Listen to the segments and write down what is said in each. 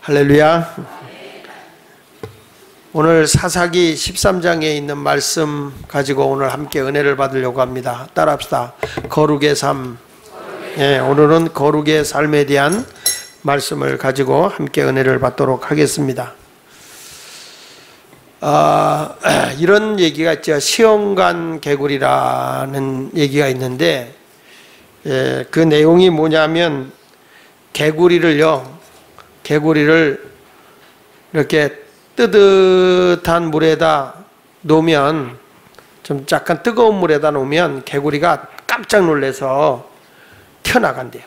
할렐루야. 오늘 사사기 13장에 있는 말씀 가지고 오늘 함께 은혜를 받으려고 합니다. 따라합시다. 거룩의 삶. 오늘은 거룩의 삶에 대한 말씀을 가지고 함께 은혜를 받도록 하겠습니다. 이런 얘기가 있죠. 시험관 개구리라는 얘기가 있는데, 그 내용이 뭐냐면 개구리를 이렇게 뜨뜻한 물에다 놓으면, 좀 약간 뜨거운 물에다 놓으면 개구리가 깜짝 놀라서 튀어나간대요.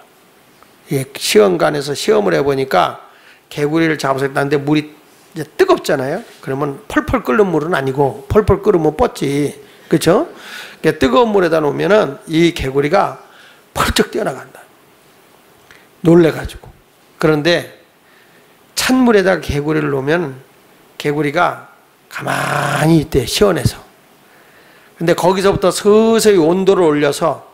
시험관에서 시험을 해보니까 개구리를 잡아서 했다는데 물이 이제 뜨겁잖아요. 그러면 펄펄 끓는 물은 아니고, 펄펄 끓으면 뻗지, 그렇죠? 뜨거운 물에다 놓으면은 이 개구리가 펄쩍 뛰어나간다, 놀래가지고. 그런데 찬물에다가 개구리를 놓으면 개구리가 가만히 있대, 시원해서. 근데 거기서부터 서서히 온도를 올려서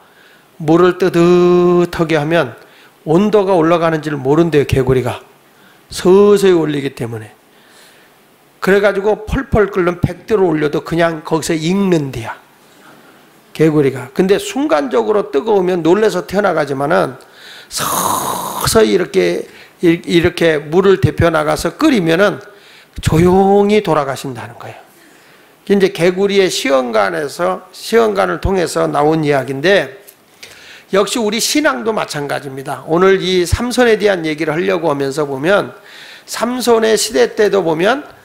물을 뜨뜻하게 하면 온도가 올라가는지를 모른대요, 개구리가. 서서히 올리기 때문에. 그래가지고 펄펄 끓는 100도로 올려도 그냥 거기서 익는데야, 개구리가. 근데 순간적으로 뜨거우면 놀라서 튀어나가지만은 서서히 이렇게 물을 데펴 나가서 끓이면은 조용히 돌아가신다는 거예요. 이제 개구리의 시험관을 통해서 나온 이야기인데, 역시 우리 신앙도 마찬가지입니다. 오늘 이 삼손에 대한 얘기를 하려고 하면서 보면, 삼손의 시대 때도 보면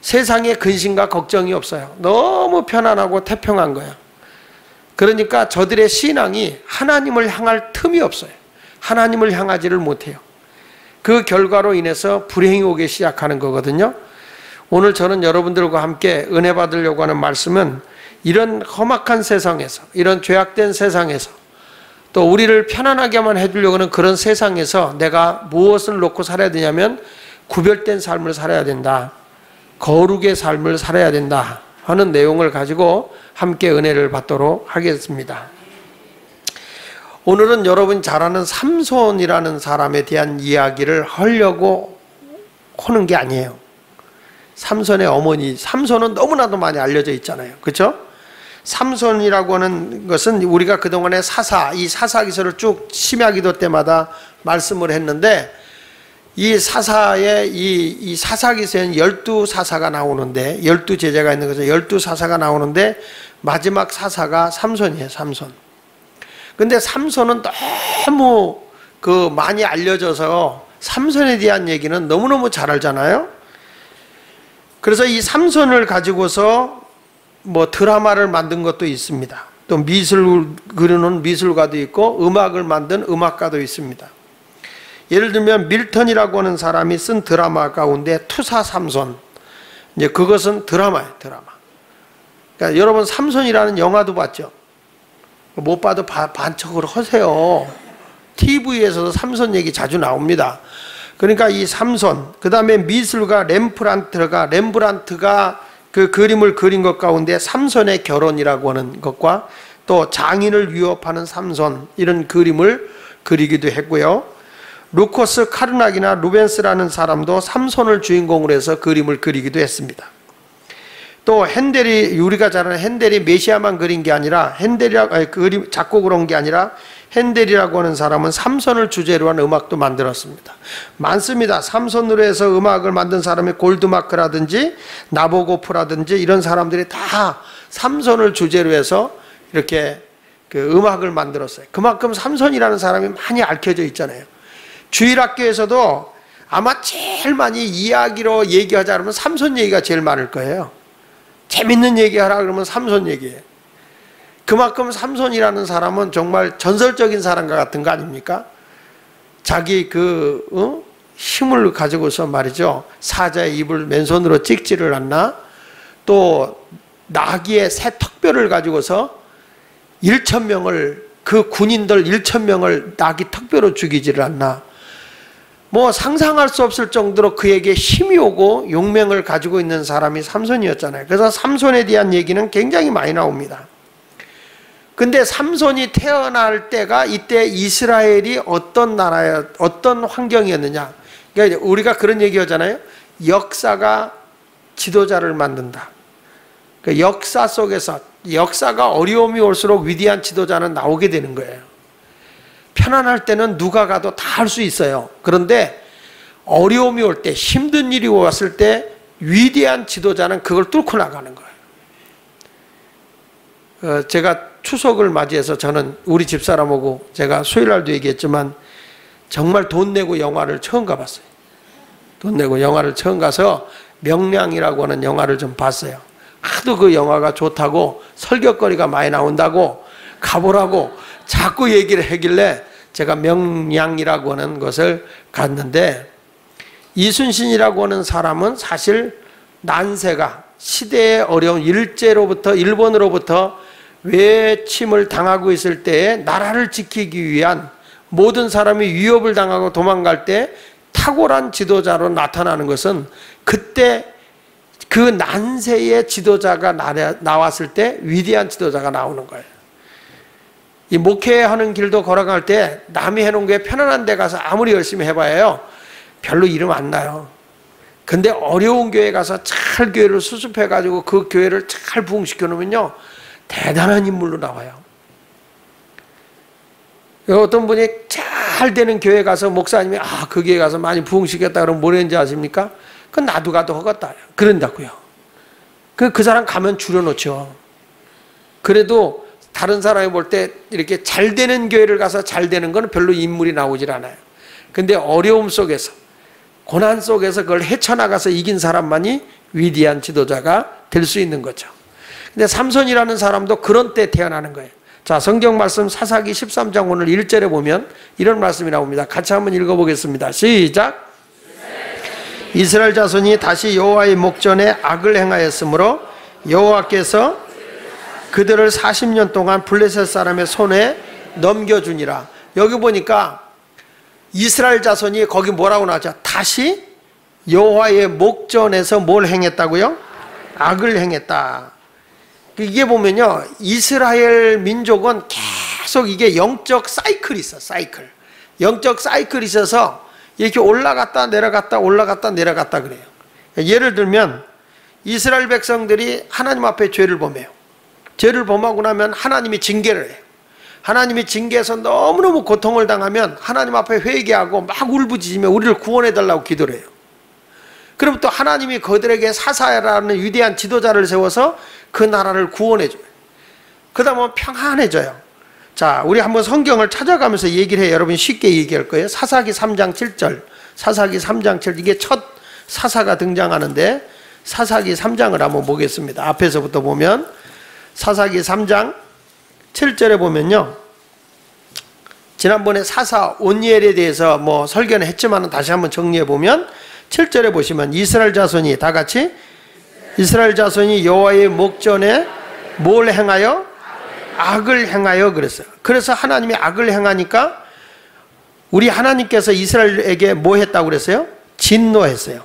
세상에 근심과 걱정이 없어요. 너무 편안하고 태평한 거예요. 그러니까 저들의 신앙이 하나님을 향할 틈이 없어요. 하나님을 향하지를 못해요. 그 결과로 인해서 불행이 오기 시작하는 거거든요. 오늘 저는 여러분들과 함께 은혜 받으려고 하는 말씀은, 이런 험악한 세상에서, 이런 죄악된 세상에서, 또 우리를 편안하게만 해주려고 하는 그런 세상에서 내가 무엇을 놓고 살아야 되냐면, 구별된 삶을 살아야 된다, 거룩의 삶을 살아야 된다 하는 내용을 가지고 함께 은혜를 받도록 하겠습니다. 오늘은 여러분이 잘 아는 삼손이라는 사람에 대한 이야기를 하려고 하는 게 아니에요. 삼손의 어머니, 삼손은 너무나도 많이 알려져 있잖아요, 그렇죠? 삼손이라고 하는 것은 우리가 그동안에 이 사사기서를 쭉 심야기도 때마다 말씀을 했는데, 이 사사의 이 사사기서에는 12사사가 나오는데, 12제자가 있는 것은 12사사가 나오는데, 마지막 사사가 삼손이에요, 삼손. 근데 삼손은 너무 많이 알려져서 삼손에 대한 얘기는 너무너무 잘 알잖아요. 그래서 이 삼손을 가지고서 드라마를 만든 것도 있습니다. 또 미술 그리는 미술가도 있고, 음악을 만든 음악가도 있습니다. 예를 들면 밀턴이라고 하는 사람이 쓴 드라마 가운데 투사 삼손, 이제 그것은 드라마예요, 드라마. 그러니까 여러분 삼손이라는 영화도 봤죠? 못 봐도 반척으로 하세요. TV에서도 삼손 얘기 자주 나옵니다. 그러니까 이 삼손, 그 다음에 미술가 렘브란트가 그 그림을 그린 것 가운데 삼손의 결혼이라고 하는 것과, 또 장인을 위협하는 삼손, 이런 그림을 그리기도 했고요. 루코스 카르나기나 루벤스라는 사람도 삼손을 주인공으로 해서 그림을 그리기도 했습니다. 또 핸델이, 우리가 잘 아는 핸델이 메시아만 그린 게 아니라, 그림 작곡을 한 게 아니라, 핸델이라고 하는 사람은 삼손을 주제로 한 음악도 만들었습니다. 많습니다. 삼손으로 해서 음악을 만든 사람이 골드마크라든지 나보고프라든지 이런 사람들이 다 삼손을 주제로 해서 이렇게 음악을 만들었어요. 그만큼 삼손이라는 사람이 많이 얽혀져 있잖아요. 주일학교에서도 아마 제일 많이 이야기로 얘기하자 그러면 삼손 얘기가 제일 많을 거예요. 재밌는 얘기하라 그러면 삼손 얘기예요. 그만큼 삼손이라는 사람은 정말 전설적인 사람과 같은 거 아닙니까? 자기 힘을 가지고서 말이죠, 사자의 입을 맨손으로 찍지를 않나? 또 나귀의 새 턱뼈를 가지고서 1,000명을, 그 군인들 1,000명을 나귀 턱뼈로 죽이지를 않나? 상상할 수 없을 정도로 그에게 힘이 오고 용맹을 가지고 있는 사람이 삼손이었잖아요. 그래서 삼손에 대한 얘기는 굉장히 많이 나옵니다. 근데 삼손이 태어날 때가, 이때 이스라엘이 어떤 나라야, 어떤 환경이었느냐. 그러니까 우리가 그런 얘기 하잖아요. 역사가 지도자를 만든다. 그러니까 역사 속에서 역사가 어려움이 올수록 위대한 지도자는 나오게 되는 거예요. 편안할 때는 누가 가도 다 할 수 있어요. 그런데 어려움이 올 때, 힘든 일이 왔을 때 위대한 지도자는 그걸 뚫고 나가는 거예요. 제가 추석을 맞이해서 저는 우리 집사람하고 제가 수요일날도 얘기했지만 정말 돈 내고 영화를 처음 가봤어요. 돈 내고 영화를 처음 가서 명량이라고 하는 영화를 좀 봤어요. 하도 그 영화가 좋다고 설교거리가 많이 나온다고 가보라고 자꾸 얘기를 하길래 제가 명량이라고 하는 것을 갔는데, 이순신이라고 하는 사람은 사실 난세가 시대의 어려운 일본으로부터 외침을 당하고 있을 때에 나라를 지키기 위한 모든 사람이 위협을 당하고 도망갈 때 탁월한 지도자로 나타나는 것은 그때 그 난세의 지도자가 나왔을 때 위대한 지도자가 나오는 거예요. 이 목회하는 길도 걸어갈 때 남이 해놓은 게 편안한 데 가서 아무리 열심히 해봐요 별로 이름 안 나요. 근데 어려운 교회 가서 잘 교회를 수습해가지고 그 교회를 잘 부흥시켜 놓으면요 대단한 인물로 나와요. 어떤 분이 잘 되는 교회 가서 목사님이 그 교회 가서 많이 부흥시켰다 그러면 뭐랬는지 아십니까? 그건 나도 가도 허겄다 그런다고요. 그 사람 가면 줄여놓죠. 그래도 다른 사람이 볼 때 이렇게 잘 되는 교회를 가서 잘 되는 건 별로 인물이 나오질 않아요. 근데 어려움 속에서 고난 속에서 그걸 헤쳐나가서 이긴 사람만이 위대한 지도자가 될 수 있는 거죠. 근데 삼손이라는 사람도 그런 때 태어나는 거예요. 자, 성경 말씀 사사기 13장 오늘 1절에 보면 이런 말씀이 나옵니다. 같이 한번 읽어보겠습니다. 시작. 이스라엘 자손이 다시 여호와의 목전에 악을 행하였으므로 여호와께서 그들을 40년 동안 블레셋 사람의 손에 넘겨주니라. 여기 보니까 이스라엘 자손이 거기 뭐라고 나왔죠? 다시 여호와의 목전에서 뭘 행했다고요? 악을 행했다. 이게 보면요 이스라엘 민족은 계속 이게 영적 사이클이 있어. 사이클. 영적 사이클이 있어서 이렇게 올라갔다 내려갔다 올라갔다 내려갔다 그래요. 예를 들면 이스라엘 백성들이 하나님 앞에 죄를 범해요. 죄를 범하고 나면 하나님이 징계를 해요. 하나님이 징계해서 너무너무 고통을 당하면 하나님 앞에 회개하고 막 울부짖으며 우리를 구원해달라고 기도를 해요. 그럼 또 하나님이 그들에게 사사라는 위대한 지도자를 세워서 그 나라를 구원해줘요. 그러다 보면 평안해져요. 자, 우리 한번 성경을 찾아가면서 얘기를 해요. 여러분 쉽게 얘기할 거예요. 사사기 3장 7절. 사사기 3장 7절. 이게 첫 사사가 등장하는데 사사기 3장을 한번 보겠습니다. 앞에서부터 보면 사사기 3장 7절에 보면요. 지난번에 사사 온니엘에 대해서 뭐 설교는 했지만 다시 한번 정리해 보면 7절에 보시면 이스라엘 자손이 다 같이 이스라엘 자손이 여호와의 목전에 뭘 행하여? 악을 행하여 그랬어요. 그래서 하나님이 악을 행하니까 우리 하나님께서 이스라엘에게 뭐 했다고 그랬어요? 진노했어요.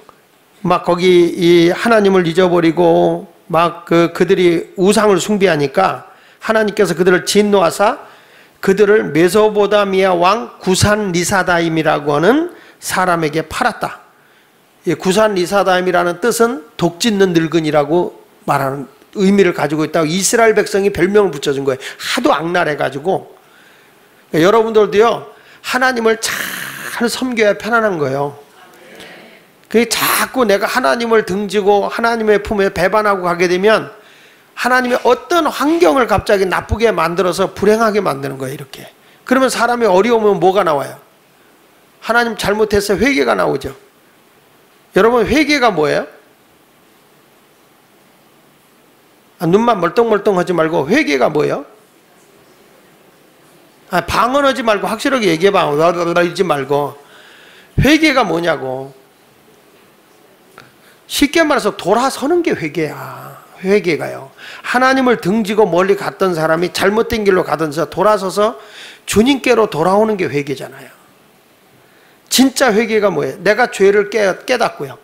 막 거기 이 하나님을 잊어버리고 막 그들이 우상을 숭배하니까 하나님께서 그들을 진노하사 그들을 메소보다미아 왕 구산 리사다임이라고 하는 사람에게 팔았다. 구산 리사다임이라는 뜻은 독짓는 늙은이라고 말하는 의미를 가지고 있다고 이스라엘 백성이 별명을 붙여준 거예요. 하도 악랄해가지고. 여러분들도요 하나님을 잘 섬겨야 편안한 거예요. 그게 자꾸 내가 하나님을 등지고 하나님의 품에 배반하고 가게 되면 하나님의 어떤 환경을 갑자기 나쁘게 만들어서 불행하게 만드는 거예요. 이렇게. 그러면 사람이 어려우면 뭐가 나와요? 하나님 잘못해서 회개가 나오죠. 여러분 회개가 뭐예요? 눈만 멀뚱멀뚱 하지 말고 회개가 뭐예요? 방언하지 말고 확실하게 얘기해봐. 이러지 말고. 회개가 뭐냐고. 쉽게 말해서 돌아서는 게 회개야. 회개가요. 하나님을 등지고 멀리 갔던 사람이 잘못된 길로 가던서 돌아서서 주님께로 돌아오는 게 회개잖아요. 진짜 회개가 뭐예요? 내가 죄를 깨닫고요.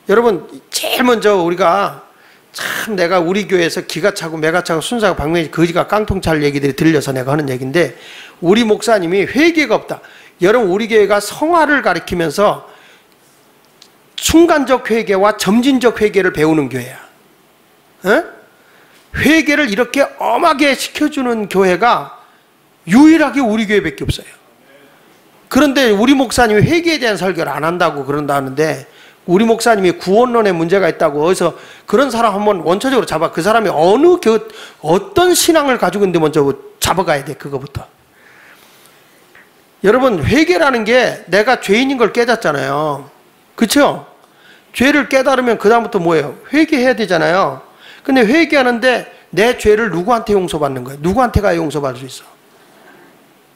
여러분 제일 먼저 우리가 참 내가 우리 교회에서 기가 차고 매가 차고 순사가 방명이 거지가 깡통 찰 얘기들이 들려서 내가 하는 얘기인데 우리 목사님이 회개가 없다. 여러분 우리 교회가 성화를 가리키면서 순간적 회개와 점진적 회개를 배우는 교회야. 에? 회개를 이렇게 엄하게 시켜주는 교회가 유일하게 우리 교회밖에 없어요. 그런데 우리 목사님이 회개에 대한 설교를 안 한다고 그런다는데, 우리 목사님이 구원론에 문제가 있다고 어디서 그런 사람 한번 원초적으로 잡아. 그 사람이 어떤 신앙을 가지고 있는데 먼저 잡아가야 돼. 그거부터. 여러분, 회개라는 게 내가 죄인인 걸 깨닫잖아요. 그렇죠? 죄를 깨달으면 그 다음부터 뭐예요? 회개해야 되잖아요. 근데 회개하는데 내 죄를 누구한테 용서받는 거예요? 누구한테 가야 용서받을 수 있어?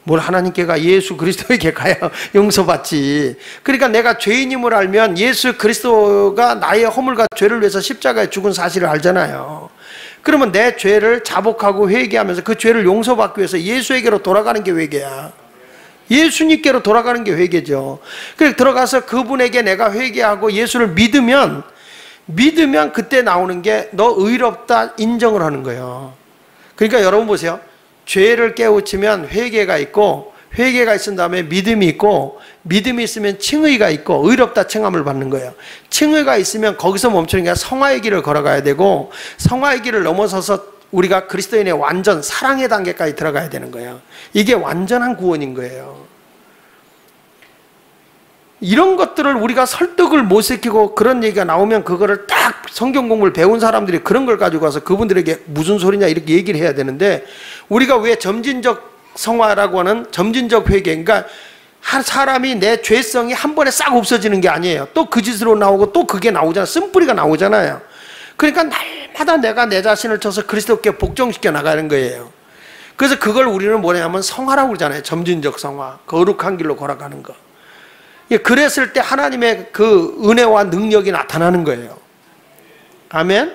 뭘 하나님께 가? 예수 그리스도에게 가야 용서받지. 그러니까 내가 죄인임을 알면 예수 그리스도가 나의 허물과 죄를 위해서 십자가에 죽은 사실을 알잖아요. 그러면 내 죄를 자복하고 회개하면서 그 죄를 용서받기 위해서 예수에게로 돌아가는 게 회개야. 예수님께로 돌아가는 게 회개죠. 그래서 들어가서 그분에게 내가 회개하고 예수를 믿으면 그때 나오는 게 너 의롭다 인정을 하는 거예요. 그러니까 여러분 보세요. 죄를 깨우치면 회개가 있고, 회개가 있은 다음에 믿음이 있고, 믿음이 있으면 칭의가 있고, 의롭다 칭함을 받는 거예요. 칭의가 있으면 거기서 멈추는 게 아니라 성화의 길을 걸어가야 되고, 성화의 길을 넘어서서 우리가 그리스도인의 완전 사랑의 단계까지 들어가야 되는 거예요. 이게 완전한 구원인 거예요. 이런 것들을 우리가 설득을 못 시키고 그런 얘기가 나오면 그거를 딱 성경 공부를 배운 사람들이 그런 걸 가지고 와서 그분들에게 무슨 소리냐 이렇게 얘기를 해야 되는데, 우리가 왜 점진적 성화라고 하는 점진적 회개, 그러니까 한 사람이 내 죄성이 한 번에 싹 없어지는 게 아니에요. 또 그 짓으로 나오고 또 그게 나오잖아요. 쓴뿌리가 나오잖아요. 그러니까 날마다 내가 내 자신을 쳐서 그리스도께 복종시켜 나가는 거예요. 그래서 그걸 우리는 뭐냐면 성화라고 그러잖아요. 점진적 성화, 거룩한 길로 걸어가는 거. 그랬을 때 하나님의 그 은혜와 능력이 나타나는 거예요. 아멘.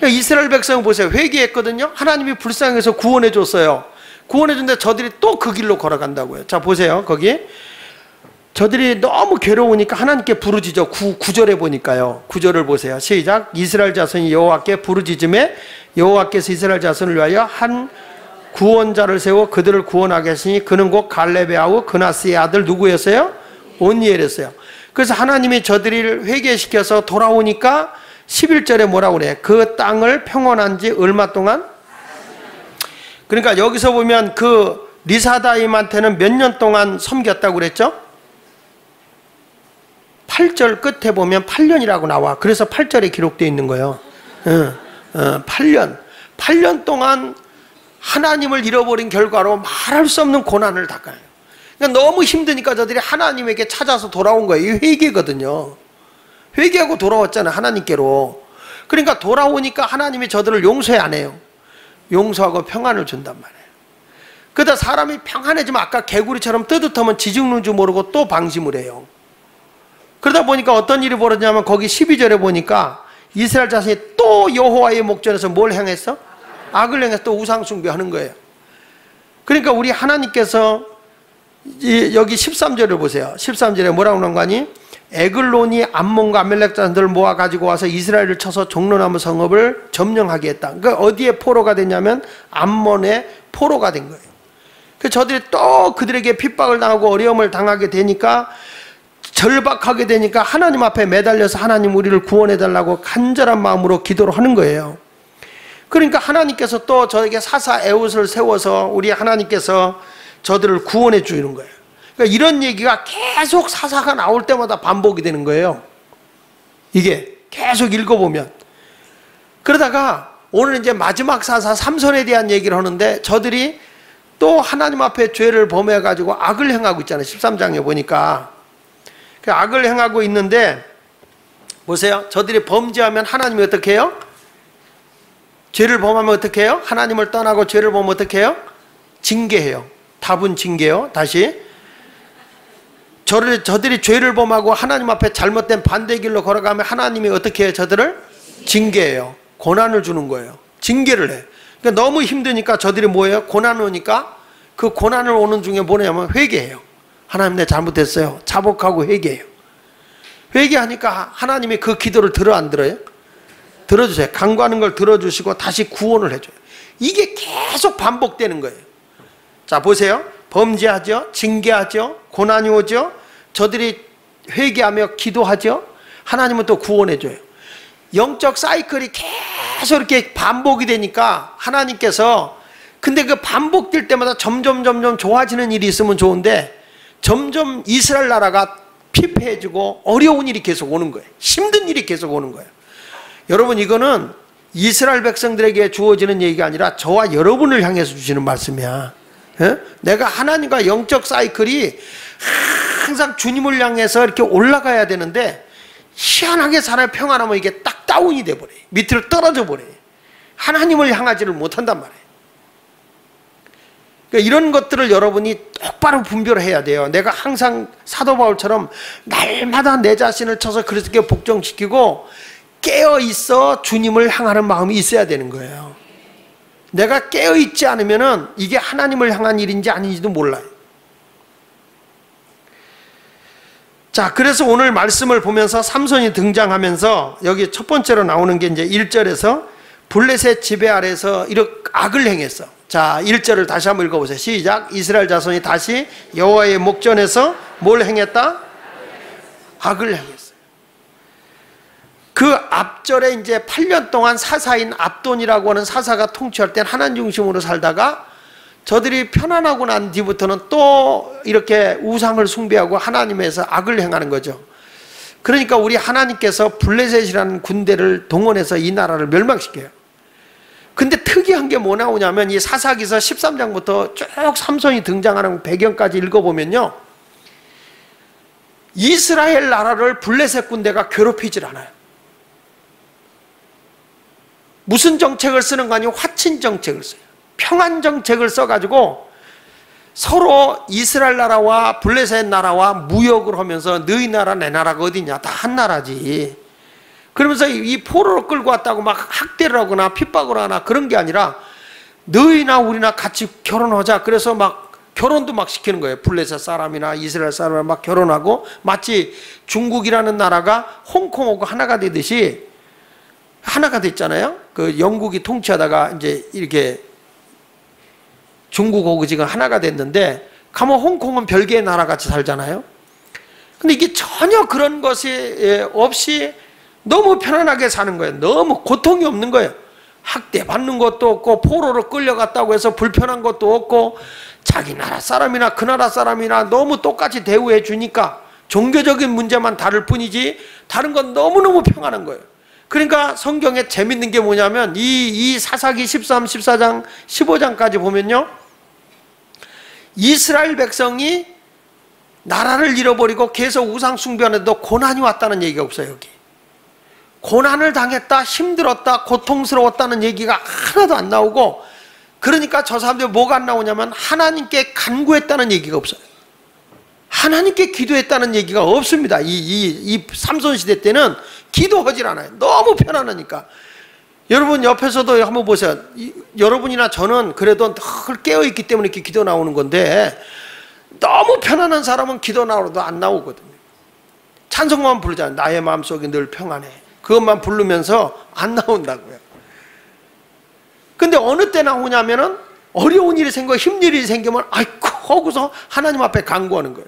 이스라엘 백성 보세요. 회개했거든요. 하나님이 불쌍해서 구원해 줬어요. 구원해 준데 저들이 또 그 길로 걸어간다고요. 자 보세요. 거기 저들이 너무 괴로우니까 하나님께 부르짖어. 9절에 보니까요. 9절을 보세요. 시작. 이스라엘 자손이 여호와께 부르짖음에 여호와께서 이스라엘 자손을 위하여 한 구원자를 세워 그들을 구원하게 하시니 그는 곧 갈렙의 아우 그나스의 아들 누구였어요? 온니엘이었어요. 그래서 하나님이 저들을 회개시켜서 돌아오니까 11절에 뭐라고 그래? 그 땅을 평온한 지 얼마 동안? 그러니까 여기서 보면 그 리사다임한테는 몇 년 동안 섬겼다고 그랬죠? 8절 끝에 보면 8년이라고 나와. 그래서 8절에 기록되어 있는 거예요. 8년 동안 하나님을 잃어버린 결과로 말할 수 없는 고난을 당해요. 그러니까 너무 힘드니까 저들이 하나님에게 찾아서 돌아온 거예요. 이 회개거든요. 회개하고 돌아왔잖아요. 하나님께로. 그러니까 돌아오니까 하나님이 저들을 용서해 안 해요. 용서하고 평안을 준단 말이에요. 그러다 사람이 평안해지면 아까 개구리처럼 뜨뜻하면 지죽는 줄 모르고 또 방심을 해요. 그러다 보니까 어떤 일이 벌어지냐면 거기 12절에 보니까 이스라엘 자손이 또 여호와의 목전에서 뭘 행했어? 악을 행해서 또 우상 숭배하는 거예요. 그러니까 우리 하나님께서 여기 13절을 보세요. 13절에 뭐라고 하는 거니? 에글론이 암몬과 아멜렉 자손들을 모아 가지고 와서 이스라엘을 쳐서 종로나무 성읍을 점령하게 했다. 그러니까 어디에 포로가 됐냐면 암몬의 포로가 된 거예요. 그래서 저들이 또 그들에게 핍박을 당하고 어려움을 당하게 되니까, 절박하게 되니까 하나님 앞에 매달려서 하나님 우리를 구원해달라고 간절한 마음으로 기도를 하는 거예요. 그러니까 하나님께서 또 저에게 사사 에웃을 세워서 우리 하나님께서 저들을 구원해 주는 거예요. 그러니까 이런 얘기가 계속 사사가 나올 때마다 반복이 되는 거예요. 이게 계속 읽어보면. 그러다가 오늘 이제 마지막 사사 삼손에 대한 얘기를 하는데, 저들이 또 하나님 앞에 죄를 범해가지고 악을 행하고 있잖아요. 13장에 보니까. 그 악을 행하고 있는데 보세요. 저들이 범죄하면 하나님이 어떻게 해요? 죄를 범하면 어떻게 해요? 하나님을 떠나고 죄를 범하면 어떻게 해요? 징계해요. 답은 징계요. 다시 저들이 죄를 범하고 하나님 앞에 잘못된 반대 길로 걸어가면 하나님이 어떻게 해요? 저들을 징계해요. 고난을 주는 거예요. 징계를 해. 그러니까 너무 힘드니까 저들이 뭐예요? 고난을 오니까 그 고난을 오는 중에 뭐냐면 회개해요. 하나님 내 잘못했어요. 자복하고 회개해요. 회개하니까 하나님이 그 기도를 들어 안 들어요? 들어주세요. 간구하는 걸 들어주시고 다시 구원을 해줘요. 이게 계속 반복되는 거예요. 자 보세요. 범죄하죠. 징계하죠. 고난이 오죠. 저들이 회개하며 기도하죠. 하나님은 또 구원해줘요. 영적 사이클이 계속 이렇게 반복이 되니까 하나님께서, 근데 그 반복될 때마다 점점 좋아지는 일이 있으면 좋은데 점점 이스라엘 나라가 피폐해지고 어려운 일이 계속 오는 거예요. 힘든 일이 계속 오는 거예요. 여러분, 이거는 이스라엘 백성들에게 주어지는 얘기가 아니라 저와 여러분을 향해서 주시는 말씀이야. 내가 하나님과 영적 사이클이 항상 주님을 향해서 이렇게 올라가야 되는데 희한하게 사람이 평안하면 이게 딱 다운이 돼버려요. 밑으로 떨어져 버려요. 하나님을 향하지를 못한단 말이에요. 그러니까 이런 것들을 여러분이 똑바로 분별해야 돼요. 내가 항상 사도 바울처럼 날마다 내 자신을 쳐서 그렇게 복종시키고 깨어있어 주님을 향하는 마음이 있어야 되는 거예요. 내가 깨어있지 않으면은 이게 하나님을 향한 일인지 아닌지도 몰라요. 자, 그래서 오늘 말씀을 보면서 삼손이 등장하면서 여기 첫 번째로 나오는 게 이제 1절에서 블레셋 지배 아래서 이렇게 악을 행했어. 자, 1절을 다시 한번 읽어보세요. 시작. 이스라엘 자손이 다시 여호와의 목전에서 뭘 행했다? 악을 행했어요. 그 앞절에 이제 8년 동안 사사인 압돈이라고 하는 사사가 통치할 땐 하나님 중심으로 살다가 저들이 편안하고 난 뒤부터는 또 이렇게 우상을 숭배하고 하나님에서 악을 행하는 거죠. 그러니까 우리 하나님께서 블레셋이라는 군대를 동원해서 이 나라를 멸망시켜요. 근데 특이한 게 뭐 나오냐면 이 사사기서 13장부터 쭉 삼손이 등장하는 배경까지 읽어보면요, 이스라엘 나라를 블레셋 군대가 괴롭히질 않아요. 무슨 정책을 쓰는 거 아니고 화친 정책을 써요. 평안 정책을 써가지고 서로 이스라엘 나라와 블레셋 나라와 무역을 하면서 너희 나라 내 나라가 어디냐, 다 한 나라지. 그러면서 이 포로로 끌고 왔다고 막 학대를 하거나 핍박을 하거나 그런 게 아니라 너희나 우리나 같이 결혼하자. 그래서 막 결혼도 막 시키는 거예요. 블레셋 사람이나 이스라엘 사람이나 막 결혼하고, 마치 중국이라는 나라가 홍콩하고 하나가 되듯이 하나가 됐잖아요. 그 영국이 통치하다가 이제 이렇게 중국하고 지금 하나가 됐는데, 가면 홍콩은 별개의 나라같이 살잖아요. 근데 이게 전혀 그런 것이 없이 너무 편안하게 사는 거예요. 너무 고통이 없는 거예요. 학대받는 것도 없고 포로로 끌려갔다고 해서 불편한 것도 없고, 자기 나라 사람이나 그 나라 사람이나 너무 똑같이 대우해 주니까 종교적인 문제만 다를 뿐이지 다른 건 너무너무 평안한 거예요. 그러니까 성경에 재밌는 게 뭐냐면 이 사사기 13, 14장, 15장까지 보면요, 이스라엘 백성이 나라를 잃어버리고 계속 우상 숭배하는데도 고난이 왔다는 얘기가 없어요. 여기 고난을 당했다, 힘들었다, 고통스러웠다는 얘기가 하나도 안 나오고, 그러니까 저 사람들이 뭐가 안 나오냐면 하나님께 간구했다는 얘기가 없어요. 하나님께 기도했다는 얘기가 없습니다. 이 삼손 시대 때는 기도하질 않아요. 너무 편안하니까. 여러분 옆에서도 한번 보세요. 여러분이나 저는 그래도 늘 깨어있기 때문에 이렇게 기도 나오는 건데, 너무 편안한 사람은 기도 나오도 안 나오거든요. 찬송만 부르잖아요. 나의 마음속이 늘 평안해. 그것만 부르면서 안 나온다고요. 근데 어느 때 나오냐면은 어려운 일이 생기고 힘든 일이 생기면 아이고 하고서 하나님 앞에 간구하는 거예요.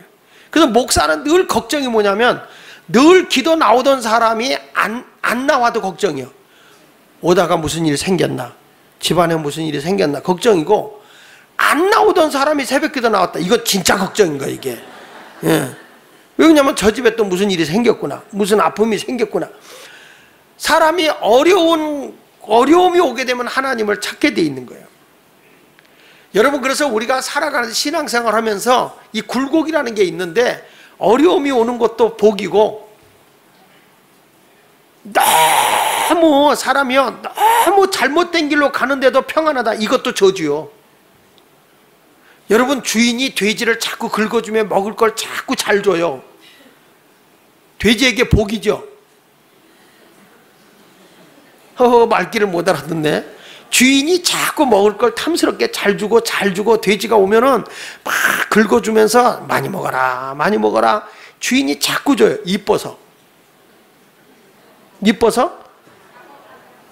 그래서 목사는 늘 걱정이 뭐냐면, 늘 기도 나오던 사람이 안 나와도 걱정이요. 오다가 무슨 일이 생겼나, 집안에 무슨 일이 생겼나 걱정이고, 안 나오던 사람이 새벽기도 나왔다, 이거 진짜 걱정인 거야 이게. 예. 왜냐면 저 집에 또 무슨 일이 생겼구나, 무슨 아픔이 생겼구나. 사람이 어려움이 오게 되면 하나님을 찾게 돼 있는 거예요. 여러분, 그래서 우리가 살아가는 신앙생활 하면서 이 굴곡이라는 게 있는데, 어려움이 오는 것도 복이고, 너무 사람이요 너무 잘못된 길로 가는데도 평안하다, 이것도 저주요. 여러분, 주인이 돼지를 자꾸 긁어주면 먹을 걸 자꾸 잘 줘요. 돼지에게 복이죠. 말귀를 못 알아듣네. 주인이 자꾸 먹을 걸 탐스럽게 잘 주고 돼지가 오면은 막 긁어주면서 많이 먹어라 많이 먹어라. 주인이 자꾸 줘요. 이뻐서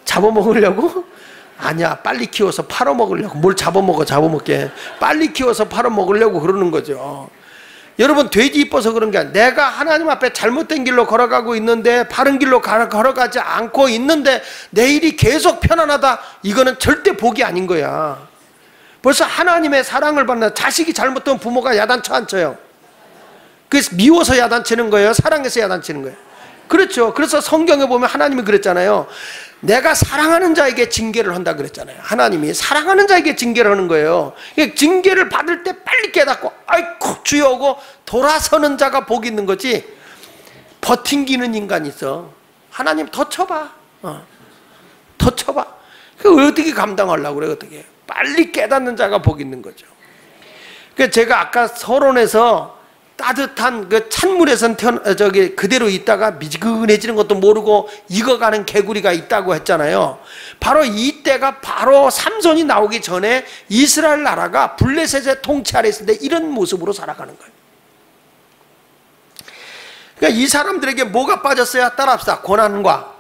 잡아먹으려고? 아니야, 빨리 키워서 팔아먹으려고. 뭘 잡아먹게, 빨리 키워서 팔아먹으려고 그러는 거죠. 여러분 돼지 이뻐서 그런 게 아니라 내가 하나님 앞에 잘못된 길로 걸어가고 있는데 바른 길로 걸어가지 않고 있는데 내일이 계속 편안하다. 이거는 절대 복이 아닌 거야. 벌써 하나님의 사랑을 받는 자식이 잘못하면 부모가 야단쳐 안 쳐요? 그래서 미워서 야단치는 거예요? 사랑해서 야단치는 거예요? 그렇죠. 그래서 성경에 보면 하나님이 그랬잖아요. 내가 사랑하는 자에게 징계를 한다 그랬잖아요. 하나님이 사랑하는 자에게 징계를 하는 거예요. 징계를 받을 때 빨리 깨닫고 아이고 주여 하고 돌아서는 자가 복이 있는 거지. 버팅기는 인간이 있어. 하나님 더 쳐봐. 더 쳐봐. 그 어떻게 감당하려고 그래? 어떻게? 빨리 깨닫는 자가 복이 있는 거죠. 그래서 제가 아까 서론에서 따뜻한 그 찬물에선 그대로 있다가 미지근해지는 것도 모르고 익어가는 개구리가 있다고 했잖아요. 바로 이때가 바로 삼손이 나오기 전에 이스라엘 나라가 블레셋의 통치 아래 있을 때 이런 모습으로 살아가는 거예요. 그러니까 이 사람들에게 뭐가 빠졌어야? 따라합시다. 고난과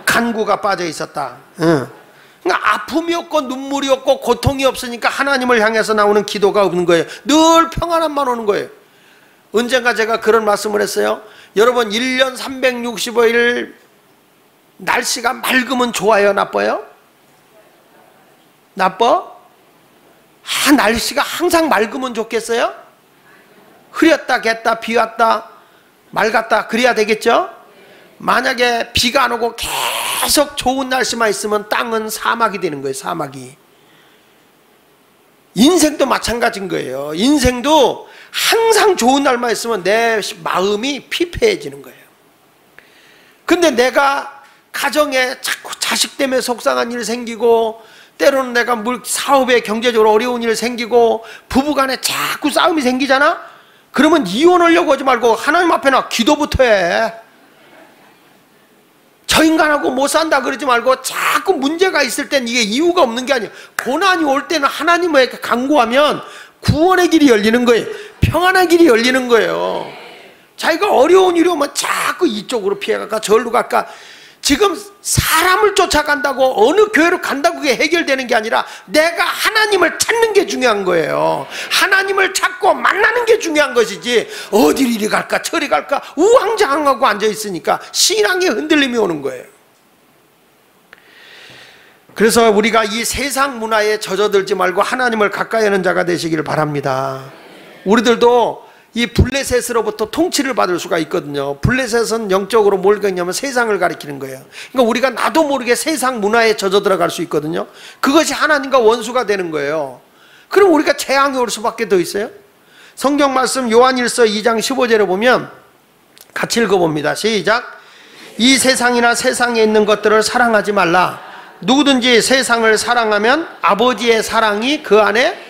간구가 빠져 있었다. 그러니까 아픔이 없고 눈물이 없고 고통이 없으니까 하나님을 향해서 나오는 기도가 없는 거예요. 늘 평안함만 오는 거예요. 언젠가 제가 그런 말씀을 했어요. 여러분 1년 365일 날씨가 맑으면 좋아요? 나빠요? 나빠? 날씨가 항상 맑으면 좋겠어요? 흐렸다 갰다 비 왔다 맑았다 그래야 되겠죠? 만약에 비가 안 오고 계속 좋은 날씨만 있으면 땅은 사막이 되는 거예요. 사막이. 인생도 마찬가지인 거예요. 인생도 항상 좋은 날만 있으면 내 마음이 피폐해지는 거예요. 근데 내가 가정에 자꾸 자식 때문에 속상한 일 생기고 때로는 내가 사업에 경제적으로 어려운 일 생기고 부부간에 자꾸 싸움이 생기잖아? 그러면 이혼하려고 하지 말고 하나님 앞에 나 기도부터 해. 저 인간하고 못 산다 그러지 말고 자꾸 문제가 있을 땐 이게 이유가 없는 게 아니에요. 고난이 올 때는 하나님에게 간구하면 구원의 길이 열리는 거예요. 평안한 길이 열리는 거예요. 자기가 어려운 일이 오면 자꾸 이쪽으로 피해갈까 저리로 갈까. 지금 사람을 쫓아간다고 어느 교회로 간다고 그게 해결되는 게 아니라 내가 하나님을 찾는 게 중요한 거예요. 하나님을 찾고 만나는 게 중요한 것이지 어디를 이리 갈까 저리 갈까 우왕좌왕하고 앉아있으니까 신앙의 흔들림이 오는 거예요. 그래서 우리가 이 세상 문화에 젖어들지 말고 하나님을 가까이 하는 자가 되시기를 바랍니다. 우리들도 이 블레셋으로부터 통치를 받을 수가 있거든요. 블레셋은 영적으로 뭘 가리냐면 세상을 가리키는 거예요. 그러니까 우리가 나도 모르게 세상 문화에 젖어 들어갈 수 있거든요. 그것이 하나님과 원수가 되는 거예요. 그럼 우리가 재앙이 올 수밖에 더 있어요. 성경 말씀 요한일서 2장 15절에 보면 같이 읽어봅니다. 시작. 이 세상이나 세상에 있는 것들을 사랑하지 말라. 누구든지 세상을 사랑하면 아버지의 사랑이 그 안에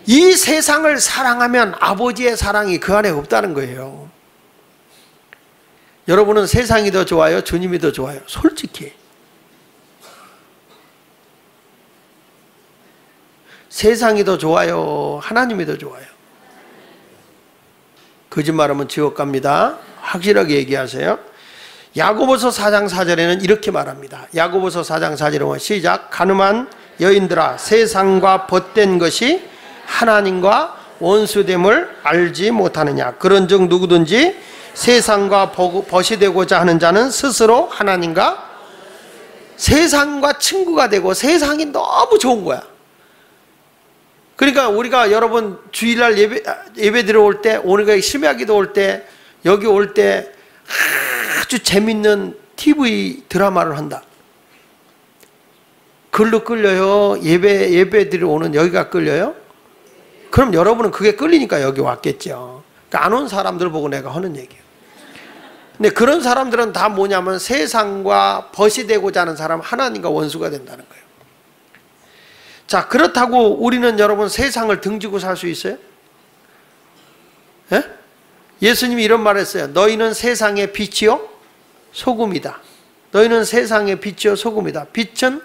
이 세상을 사랑하면 아버지의 사랑이 그 안에 없다는 거예요. 여러분은 세상이 더 좋아요? 주님이 더 좋아요? 솔직히 세상이 더 좋아요? 하나님이 더 좋아요? 거짓말하면 지옥 갑니다. 확실하게 얘기하세요. 야고보서 4장 4절에는 이렇게 말합니다. 야고보서 4장 4절에 보면 시작. 가늠한 여인들아 세상과 벗된 것이 하나님과 원수됨을 알지 못하느냐. 그런즉 누구든지 세상과 벗이 되고자 하는 자는 스스로 하나님과 세상과 친구가 되고 세상이 너무 좋은 거야. 그러니까 우리가 여러분 주일날 예배 들어올 때 오늘가 심야기도 올 때 여기 올 때 아주 재밌는 TV 드라마를 한다. 글로 끌려요? 예배 들어오는 여기가 끌려요? 그럼 여러분은 그게 끌리니까 여기 왔겠죠. 그러니까 안 온 사람들 보고 내가 하는 얘기예요. 근데 그런 사람들은 다 뭐냐면 세상과 벗이 되고자 하는 사람 하나님과 원수가 된다는 거예요. 자, 그렇다고 우리는 여러분 세상을 등지고 살 수 있어요? 예? 예수님이 이런 말을 했어요. 너희는 세상의 빛이요 소금이다. 너희는 세상의 빛이요 소금이다. 빛은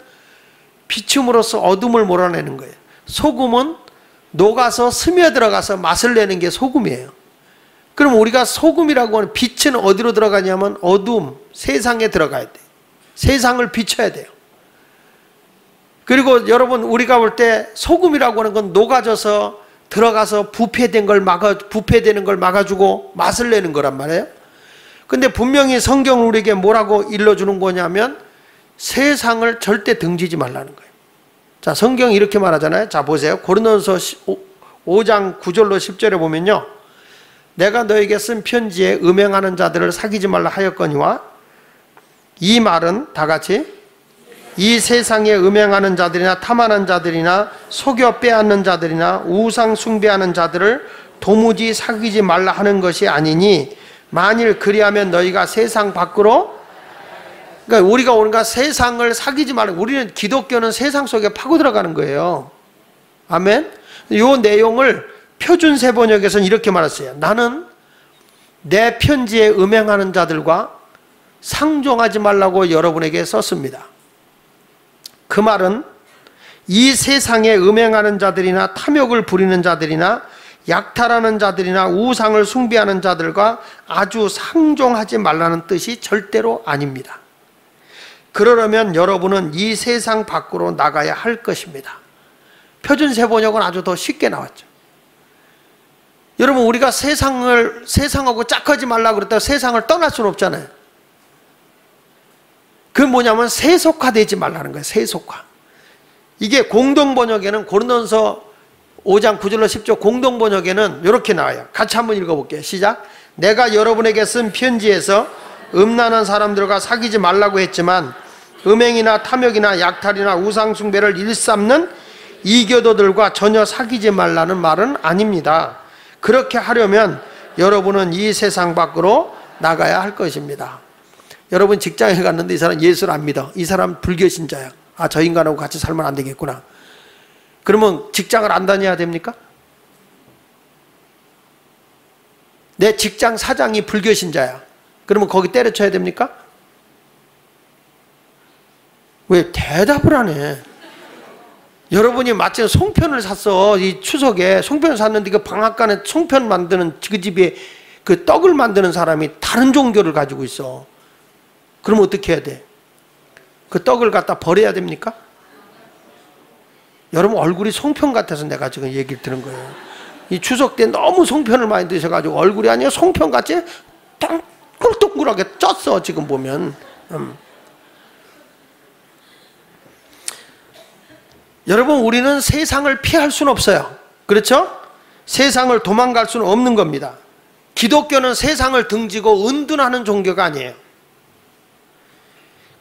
비춤으로써 어둠을 몰아내는 거예요. 소금은 녹아서 스며들어가서 맛을 내는 게 소금이에요. 그럼 우리가 소금이라고 하는 빛은 어디로 들어가냐면 어둠, 세상에 들어가야 돼요. 세상을 비춰야 돼요. 그리고 여러분 우리가 볼 때 소금이라고 하는 건 녹아져서 들어가서 부패되는 걸 막아주고 맛을 내는 거란 말이에요. 근데 분명히 성경은 우리에게 뭐라고 일러주는 거냐면 세상을 절대 등지지 말라는 거예요. 자, 성경이 이렇게 말하잖아요. 자, 보세요. 고린도전서 5장 9절로 10절에 보면요, 내가 너에게 쓴 편지에 음행하는 자들을 사귀지 말라 하였거니와, 이 말은 다 같이, 이 세상에 음행하는 자들이나 탐하는 자들이나 속여 빼앗는 자들이나 우상 숭배하는 자들을 도무지 사귀지 말라 하는 것이 아니니, 만일 그리하면 너희가 세상 밖으로, 그러니까 우리가 오는가 세상을 사귀지 말라. 우리는 기독교는 세상 속에 파고 들어가는 거예요. 아멘. 이 내용을 표준세 번역에서는 이렇게 말했어요. 나는 내 편지에 음행하는 자들과 상종하지 말라고 여러분에게 썼습니다. 그 말은 이 세상에 음행하는 자들이나 탐욕을 부리는 자들이나 약탈하는 자들이나 우상을 숭배하는 자들과 아주 상종하지 말라는 뜻이 절대로 아닙니다. 그러려면 여러분은 이 세상 밖으로 나가야 할 것입니다. 표준세 번역은 아주 더 쉽게 나왔죠. 여러분, 우리가 세상하고 짝하지 말라고 그랬다가 세상을 떠날 수는 없잖아요. 그건 뭐냐면 세속화되지 말라는 거예요. 세속화. 이게 공동번역에는 고린도전서 5장 9절로 10절 공동번역에는 이렇게 나와요. 같이 한번 읽어볼게요. 시작. 내가 여러분에게 쓴 편지에서 음란한 사람들과 사귀지 말라고 했지만 음행이나 탐욕이나 약탈이나 우상숭배를 일삼는 이교도들과 전혀 사귀지 말라는 말은 아닙니다. 그렇게 하려면 여러분은 이 세상 밖으로 나가야 할 것입니다. 여러분 직장에 갔는데 이 사람 예수를 안 믿어. 이 사람 불교신자야. 아, 저 인간하고 같이 살면 안 되겠구나. 그러면 직장을 안 다녀야 됩니까? 내 직장 사장이 불교신자야. 그러면 거기 때려쳐야 됩니까? 왜 대답을 안 해? 여러분이 마침 송편을 샀어. 이 추석에 송편을 샀는데 그 방앗간에 송편 만드는 그 집에 그 떡을 만드는 사람이 다른 종교를 가지고 있어. 그럼 어떻게 해야 돼? 그 떡을 갖다 버려야 됩니까? 여러분 얼굴이 송편 같아서 내가 지금 얘기를 들은 거예요. 이 추석 때 너무 송편을 많이 드셔가지고 얼굴이 아니라 송편같이 동글동글하게 쪘어 지금 보면. 여러분 우리는 세상을 피할 수는 없어요. 그렇죠? 세상을 도망갈 수는 없는 겁니다. 기독교는 세상을 등지고 은둔하는 종교가 아니에요.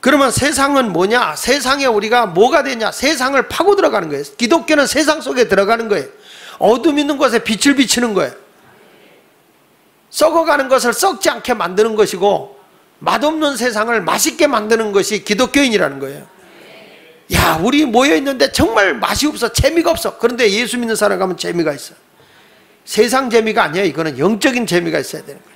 그러면 세상은 뭐냐? 세상에 우리가 뭐가 되냐? 세상을 파고 들어가는 거예요. 기독교는 세상 속에 들어가는 거예요. 어둠 있는 곳에 빛을 비치는 거예요. 썩어가는 것을 썩지 않게 만드는 것이고 맛없는 세상을 맛있게 만드는 것이 기독교인이라는 거예요. 야, 우리 모여있는데 정말 맛이 없어. 재미가 없어. 그런데 예수 믿는 사람 가면 재미가 있어. 세상 재미가 아니에요. 이거는 영적인 재미가 있어야 되는 거예요.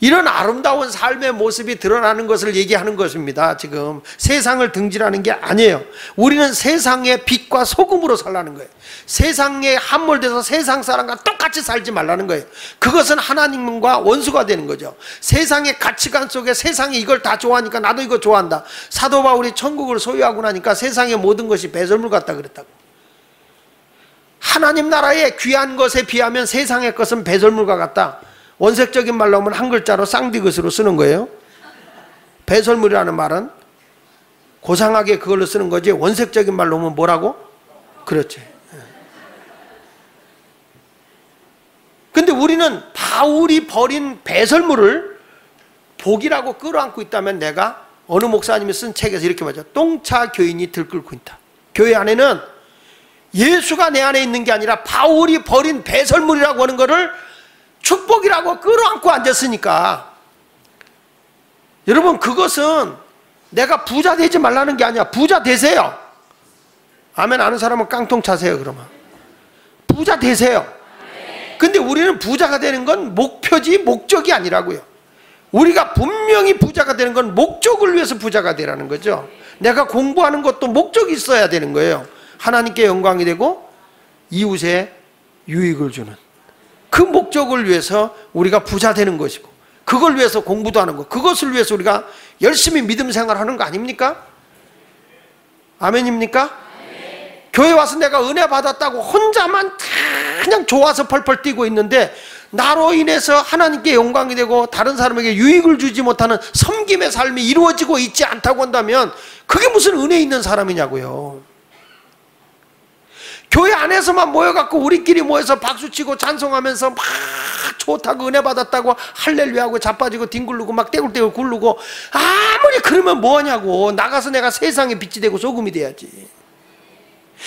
이런 아름다운 삶의 모습이 드러나는 것을 얘기하는 것입니다. 지금 세상을 등지라는 게 아니에요. 우리는 세상의 빛과 소금으로 살라는 거예요. 세상에 함몰돼서 세상 사람과 똑같이 살지 말라는 거예요. 그것은 하나님과 원수가 되는 거죠. 세상의 가치관 속에 세상이 이걸 다 좋아하니까 나도 이거 좋아한다. 사도 바울이 천국을 소유하고 나니까 세상의 모든 것이 배설물 같다 그랬다고. 하나님 나라의 귀한 것에 비하면 세상의 것은 배설물과 같다. 원색적인 말로 하면 한 글자로 쌍디귿으로 쓰는 거예요. 배설물이라는 말은 고상하게 그걸로 쓰는 거지, 원색적인 말로 하면 뭐라고? 그렇지. 근데 우리는 바울이 버린 배설물을 복이라고 끌어안고 있다면, 내가 어느 목사님이 쓴 책에서 이렇게 말하죠. 똥차 교인이 들끓고 있다. 교회 안에는 예수가 내 안에 있는 게 아니라 바울이 버린 배설물이라고 하는 거를 축복이라고 끌어안고 앉았으니까, 여러분 그것은 내가 부자 되지 말라는 게 아니야. 부자 되세요. 아멘 아는 사람은 깡통 차세요. 그러면 부자 되세요. 근데 우리는 부자가 되는 건 목표지 목적이 아니라고요. 우리가 분명히 부자가 되는 건 목적을 위해서 부자가 되라는 거죠. 내가 공부하는 것도 목적이 있어야 되는 거예요. 하나님께 영광이 되고 이웃에 유익을 주는 그 목적을 위해서 우리가 부자 되는 것이고, 그걸 위해서 공부도 하는 거, 그것을 위해서 우리가 열심히 믿음 생활하는 거 아닙니까? 아멘입니까? 네. 교회 와서 내가 은혜 받았다고 혼자만 다 그냥 좋아서 펄펄 뛰고 있는데 나로 인해서 하나님께 영광이 되고 다른 사람에게 유익을 주지 못하는 섬김의 삶이 이루어지고 있지 않다고 한다면 그게 무슨 은혜 있는 사람이냐고요. 교회 안에서만 모여갖고 우리끼리 모여서 박수치고 찬송하면서 막 좋다고 은혜 받았다고 할렐루야하고 자빠지고 뒹굴르고 막 떼굴떼굴 굴르고 아무리 그러면 뭐하냐고. 나가서 내가 세상에 빛이 되고 소금이 돼야지.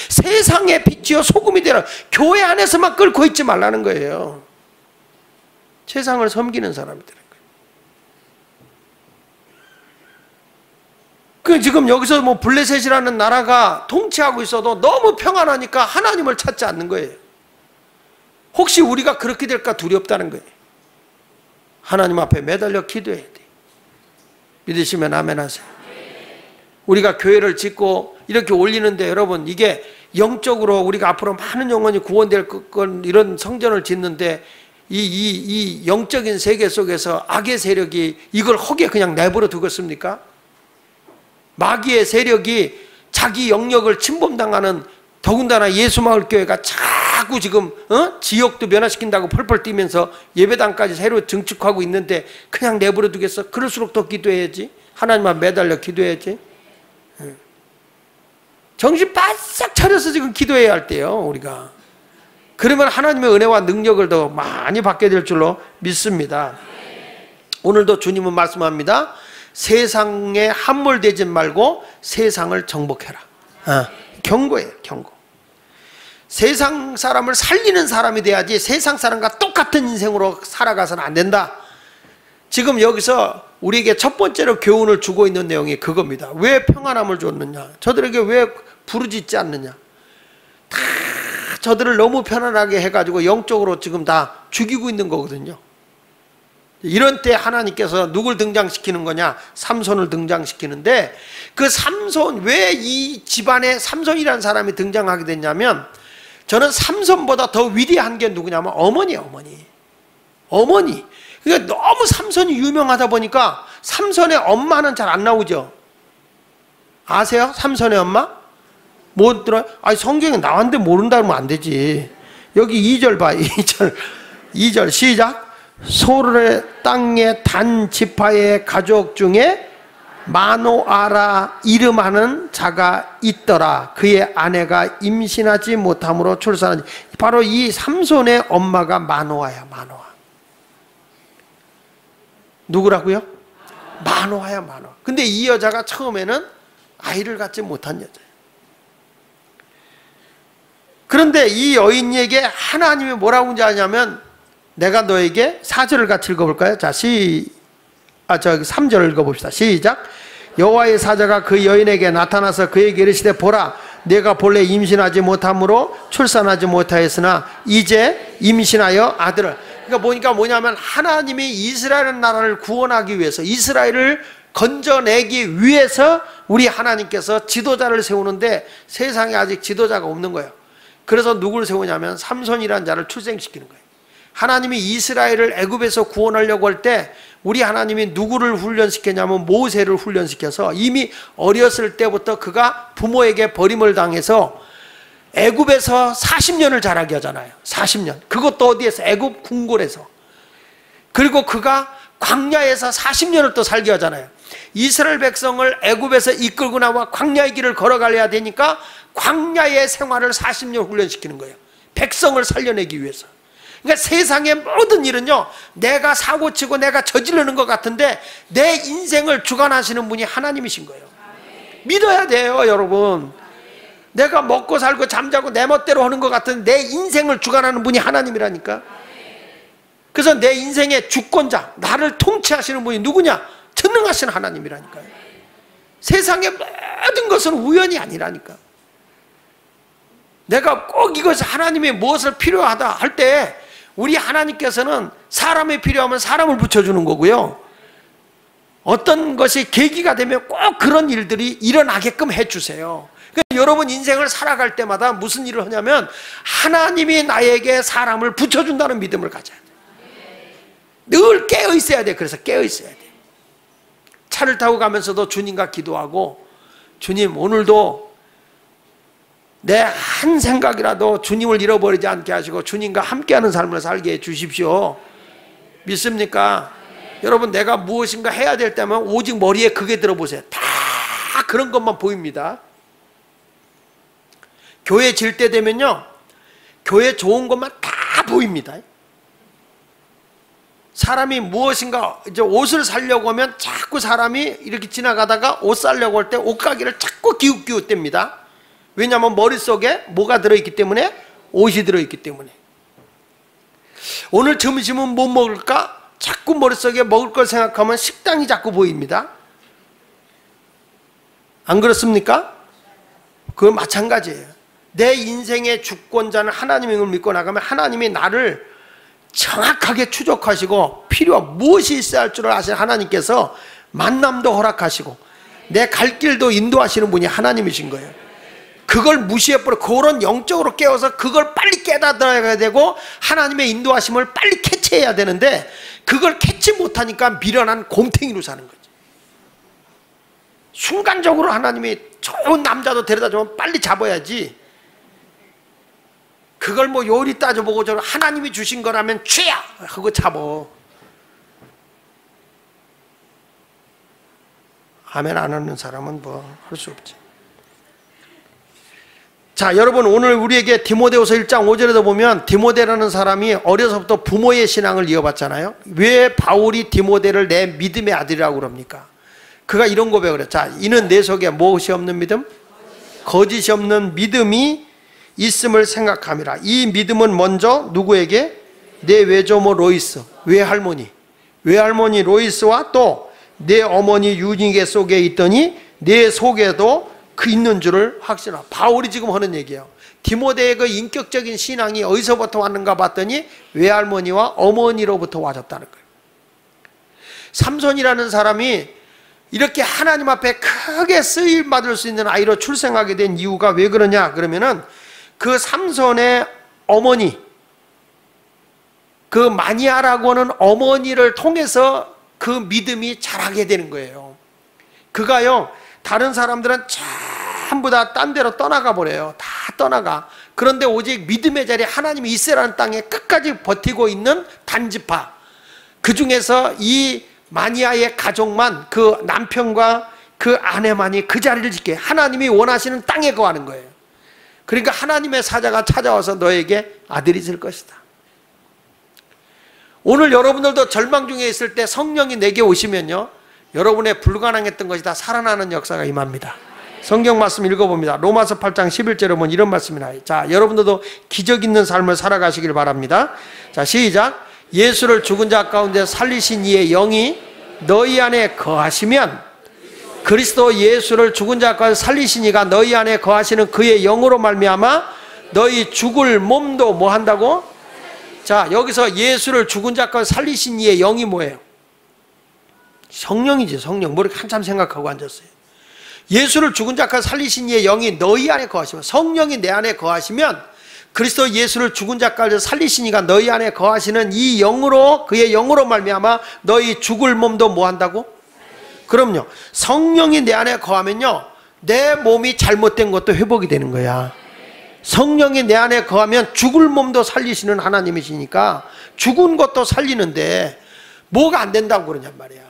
세상에 빛이요 소금이 되라. 교회 안에서만 끓고 있지 말라는 거예요. 세상을 섬기는 사람들은. 그 지금 여기서 뭐 블레셋이라는 나라가 통치하고 있어도 너무 평안하니까 하나님을 찾지 않는 거예요. 혹시 우리가 그렇게 될까 두렵다는 거예요. 하나님 앞에 매달려 기도해야 돼. 믿으시면 아멘 하세요. 우리가 교회를 짓고 이렇게 올리는데 여러분 이게 영적으로 우리가 앞으로 많은 영혼이 구원될 건 이런 성전을 짓는데 이 영적인 세계 속에서 악의 세력이 이걸 허게 그냥 내버려 두겠습니까? 마귀의 세력이 자기 영역을 침범당하는 더군다나 예수마을교회가 자꾸 지금 지역도 변화시킨다고 펄펄 뛰면서 예배당까지 새로 증축하고 있는데 그냥 내버려 두겠어? 그럴수록 더 기도해야지. 하나님만 매달려 기도해야지. 정신 바싹 차려서 지금 기도해야 할 때요 우리가. 그러면 하나님의 은혜와 능력을 더 많이 받게 될 줄로 믿습니다. 오늘도 주님은 말씀합니다. 세상에 함몰되지 말고 세상을 정복해라. 경고예요, 경고. 세상 사람을 살리는 사람이 돼야지 세상 사람과 똑같은 인생으로 살아가서는 안 된다. 지금 여기서 우리에게 첫 번째로 교훈을 주고 있는 내용이 그겁니다. 왜 평안함을 줬느냐? 저들에게 왜 부르짖지 않느냐? 다 저들을 너무 편안하게 해가지고 영적으로 지금 다 죽이고 있는 거거든요. 이런 때 하나님께서 누굴 등장시키는 거냐? 삼손을 등장시키는데 그 삼손, 왜 이 집안에 삼손이라는 사람이 등장하게 됐냐면 저는 삼손보다 더 위대한 게 누구냐면 어머니예요. 어머니. 그러니까 너무 삼손이 유명하다 보니까 삼손의 엄마는 잘 안 나오죠. 아세요? 삼손의 엄마? 뭐 들어요? 아니 성경에 나왔는데 모른다 그러면 안 되지. 여기 2절 봐. 2절 시작. 소르의 땅의 단 지파의 가족 중에 마노아라 이름하는 자가 있더라. 그의 아내가 임신하지 못함으로 출산하지. 바로 이 삼손의 엄마가 마노아야. 마노아. 누구라고요? 마노아야. 마노아. 근데 이 여자가 처음에는 아이를 갖지 못한 여자예요. 그런데 이 여인에게 하나님이 뭐라고 하냐면 내가 너에게 4절을 같이 읽어볼까요? 자, 3절을 읽어봅시다. 시작. 여호와의 사자가 그 여인에게 나타나서 그에게 이르시되 보라, 내가 본래 임신하지 못함으로 출산하지 못하였으나 이제 임신하여 아들을. 그러니까 보니까 뭐냐면 하나님이 이스라엘 나라를 구원하기 위해서, 이스라엘을 건져내기 위해서 우리 하나님께서 지도자를 세우는데 세상에 아직 지도자가 없는 거예요. 그래서 누구를 세우냐면 삼손이라는 자를 출생시키는 거예요. 하나님이 이스라엘을 애굽에서 구원하려고 할 때 우리 하나님이 누구를 훈련시켰냐면 모세를 훈련시켜서 이미 어렸을 때부터 그가 부모에게 버림을 당해서 애굽에서 40년을 자라게 하잖아요. 40년. 그것도 어디에서? 애굽 궁궐에서. 그리고 그가 광야에서 40년을 또 살게 하잖아요. 이스라엘 백성을 애굽에서 이끌고 나와 광야의 길을 걸어가야 되니까 광야의 생활을 40년 훈련시키는 거예요. 백성을 살려내기 위해서. 그러니까 세상의 모든 일은요, 내가 사고치고 내가 저지르는 것 같은데 내 인생을 주관하시는 분이 하나님이신 거예요. 믿어야 돼요, 여러분. 내가 먹고 살고 잠자고 내 멋대로 하는 것 같은데 내 인생을 주관하는 분이 하나님이라니까. 그래서 내 인생의 주권자, 나를 통치하시는 분이 누구냐? 전능하신 하나님이라니까요. 세상의 모든 것은 우연이 아니라니까. 내가 꼭 이것이 하나님이 무엇을 필요하다 할 때 우리 하나님께서는 사람이 필요하면 사람을 붙여주는 거고요, 어떤 것이 계기가 되면 꼭 그런 일들이 일어나게끔 해주세요. 그러니까 여러분 인생을 살아갈 때마다 무슨 일을 하냐면 하나님이 나에게 사람을 붙여준다는 믿음을 가져야 돼요. 늘 깨어 있어야 돼. 그래서 깨어 있어야 돼. 차를 타고 가면서도 주님과 기도하고, 주님 오늘도 내 한 생각이라도 주님을 잃어버리지 않게 하시고 주님과 함께하는 삶을 살게 해 주십시오. 믿습니까? 여러분, 내가 무엇인가 해야 될 때면 오직 머리에 그게 들어보세요. 다 그런 것만 보입니다. 교회 질 때 되면요, 교회 좋은 것만 다 보입니다. 사람이 무엇인가 이제 옷을 사려고 하면 자꾸 사람이 이렇게 지나가다가 옷 사려고 할 때 옷가게를 자꾸 기웃기웃댑니다. 왜냐하면 머릿속에 뭐가 들어있기 때문에? 옷이 들어있기 때문에. 오늘 점심은 뭐 먹을까? 자꾸 머릿속에 먹을 걸 생각하면 식당이 자꾸 보입니다. 안 그렇습니까? 그건 마찬가지예요. 내 인생의 주권자는 하나님임을 믿고 나가면 하나님이 나를 정확하게 추적하시고 필요한 무엇이 있어야 할 줄 아시는 하나님께서 만남도 허락하시고 내 갈 길도 인도하시는 분이 하나님이신 거예요. 그걸 무시해버려. 그런 영적으로 깨워서 그걸 빨리 깨닫아야 되고 하나님의 인도하심을 빨리 캐치해야 되는데 그걸 캐치 못하니까 미련한 곰탱이로 사는 거죠. 순간적으로 하나님이 좋은 남자도 데려다주면 빨리 잡아야지. 그걸 뭐 요리 따져보고 저 하나님이 주신 거라면 죄야 하고 잡어. 아멘 안 하는 사람은 뭐 할 수 없지. 자, 여러분, 오늘 우리에게 디모데후서 1장 5절에도 보면 디모데라는 사람이 어려서부터 부모의 신앙을 이어봤잖아요. 왜 바울이 디모데를 내 믿음의 아들이라고 그럽니까? 그가 이런 고백을 했죠. 자, 이는 내 속에 무엇이 없는 믿음? 거짓이 없는 믿음이 있음을 생각함이라. 이 믿음은 먼저 누구에게? 내 외조모 로이스, 외할머니 로이스와 또 내 어머니 유니게 속에 있더니 내 속에도 그 있는 줄을 확신하라. 바울이 지금 하는 얘기예요. 디모데의 그 인격적인 신앙이 어디서부터 왔는가 봤더니 외할머니와 어머니로부터 와졌다는 거예요. 삼손이라는 사람이 이렇게 하나님 앞에 크게 쓰임 받을 수 있는 아이로 출생하게 된 이유가 왜 그러냐 그러면은 그 삼손의 어머니, 그 마니아라고 하는 어머니를 통해서 그 믿음이 자라게 되는 거예요. 그가요, 다른 사람들은 전부 다 딴 데로 떠나가 버려요. 다 떠나가. 그런데 오직 믿음의 자리에 하나님이 이스라엘 땅에 끝까지 버티고 있는 단지파. 그 중에서 이 마니아의 가족만, 그 남편과 그 아내만이 그 자리를 지켜 하나님이 원하시는 땅에 거하는 거예요. 그러니까 하나님의 사자가 찾아와서 너에게 아들이 있을 것이다. 오늘 여러분들도 절망 중에 있을 때 성령이 내게 오시면요, 여러분의 불가능했던 것이 다 살아나는 역사가 임합니다. 성경 말씀 읽어봅니다. 로마서 8장 11절에 보면 이런 말씀이 나와요. 자, 여러분들도 기적 있는 삶을 살아가시길 바랍니다. 자, 시작. 예수를 죽은 자 가운데 살리신 이의 영이 너희 안에 거하시면, 그리스도 예수를 죽은 자 가운데 살리신 이가 너희 안에 거하시는 그의 영으로 말미암아 너희 죽을 몸도 뭐 한다고? 자, 여기서 예수를 죽은 자 가운데 살리신 이의 영이 뭐예요? 성령이지, 성령. 머리 한참 생각하고 앉았어요. 예수를 죽은 자 가운데 살리신 이의 영이 너희 안에 거하시면, 성령이 내 안에 거하시면 그리스도 예수를 죽은 자 가운데 살리신 이가 너희 안에 거하시는 이 영으로, 그의 영으로 말미암아 너희 죽을 몸도 뭐 한다고? 그럼요, 성령이 내 안에 거하면요, 내 몸이 잘못된 것도 회복이 되는 거야. 성령이 내 안에 거하면 죽을 몸도 살리시는 하나님이시니까 죽은 것도 살리는데 뭐가 안 된다고 그러냔 말이야.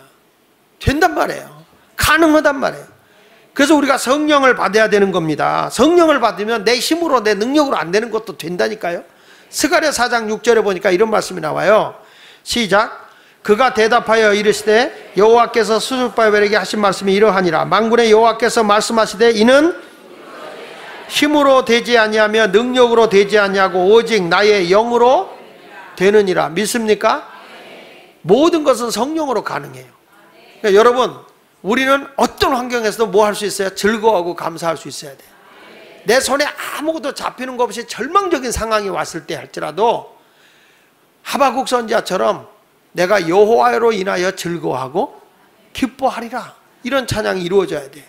된단 말이에요. 가능하단 말이에요. 그래서 우리가 성령을 받아야 되는 겁니다. 성령을 받으면 내 힘으로, 내 능력으로 안 되는 것도 된다니까요. 스가랴 4장 6절에 보니까 이런 말씀이 나와요. 시작. 그가 대답하여 이르시되 여호와께서 스룹바벨에게 하신 말씀이 이러하니라. 만군의 여호와께서 말씀하시되 이는 힘으로 되지 아니하며 능력으로 되지 아니하고 오직 나의 영으로 되느니라. 믿습니까? 모든 것은 성령으로 가능해요. 그러니까 여러분, 우리는 어떤 환경에서도 뭐 할 수 있어요? 즐거워하고 감사할 수 있어야 돼요. 내 손에 아무것도 잡히는 것 없이 절망적인 상황이 왔을 때 할지라도 하박국 선지자처럼 내가 여호와로 인하여 즐거워하고 기뻐하리라, 이런 찬양이 이루어져야 돼.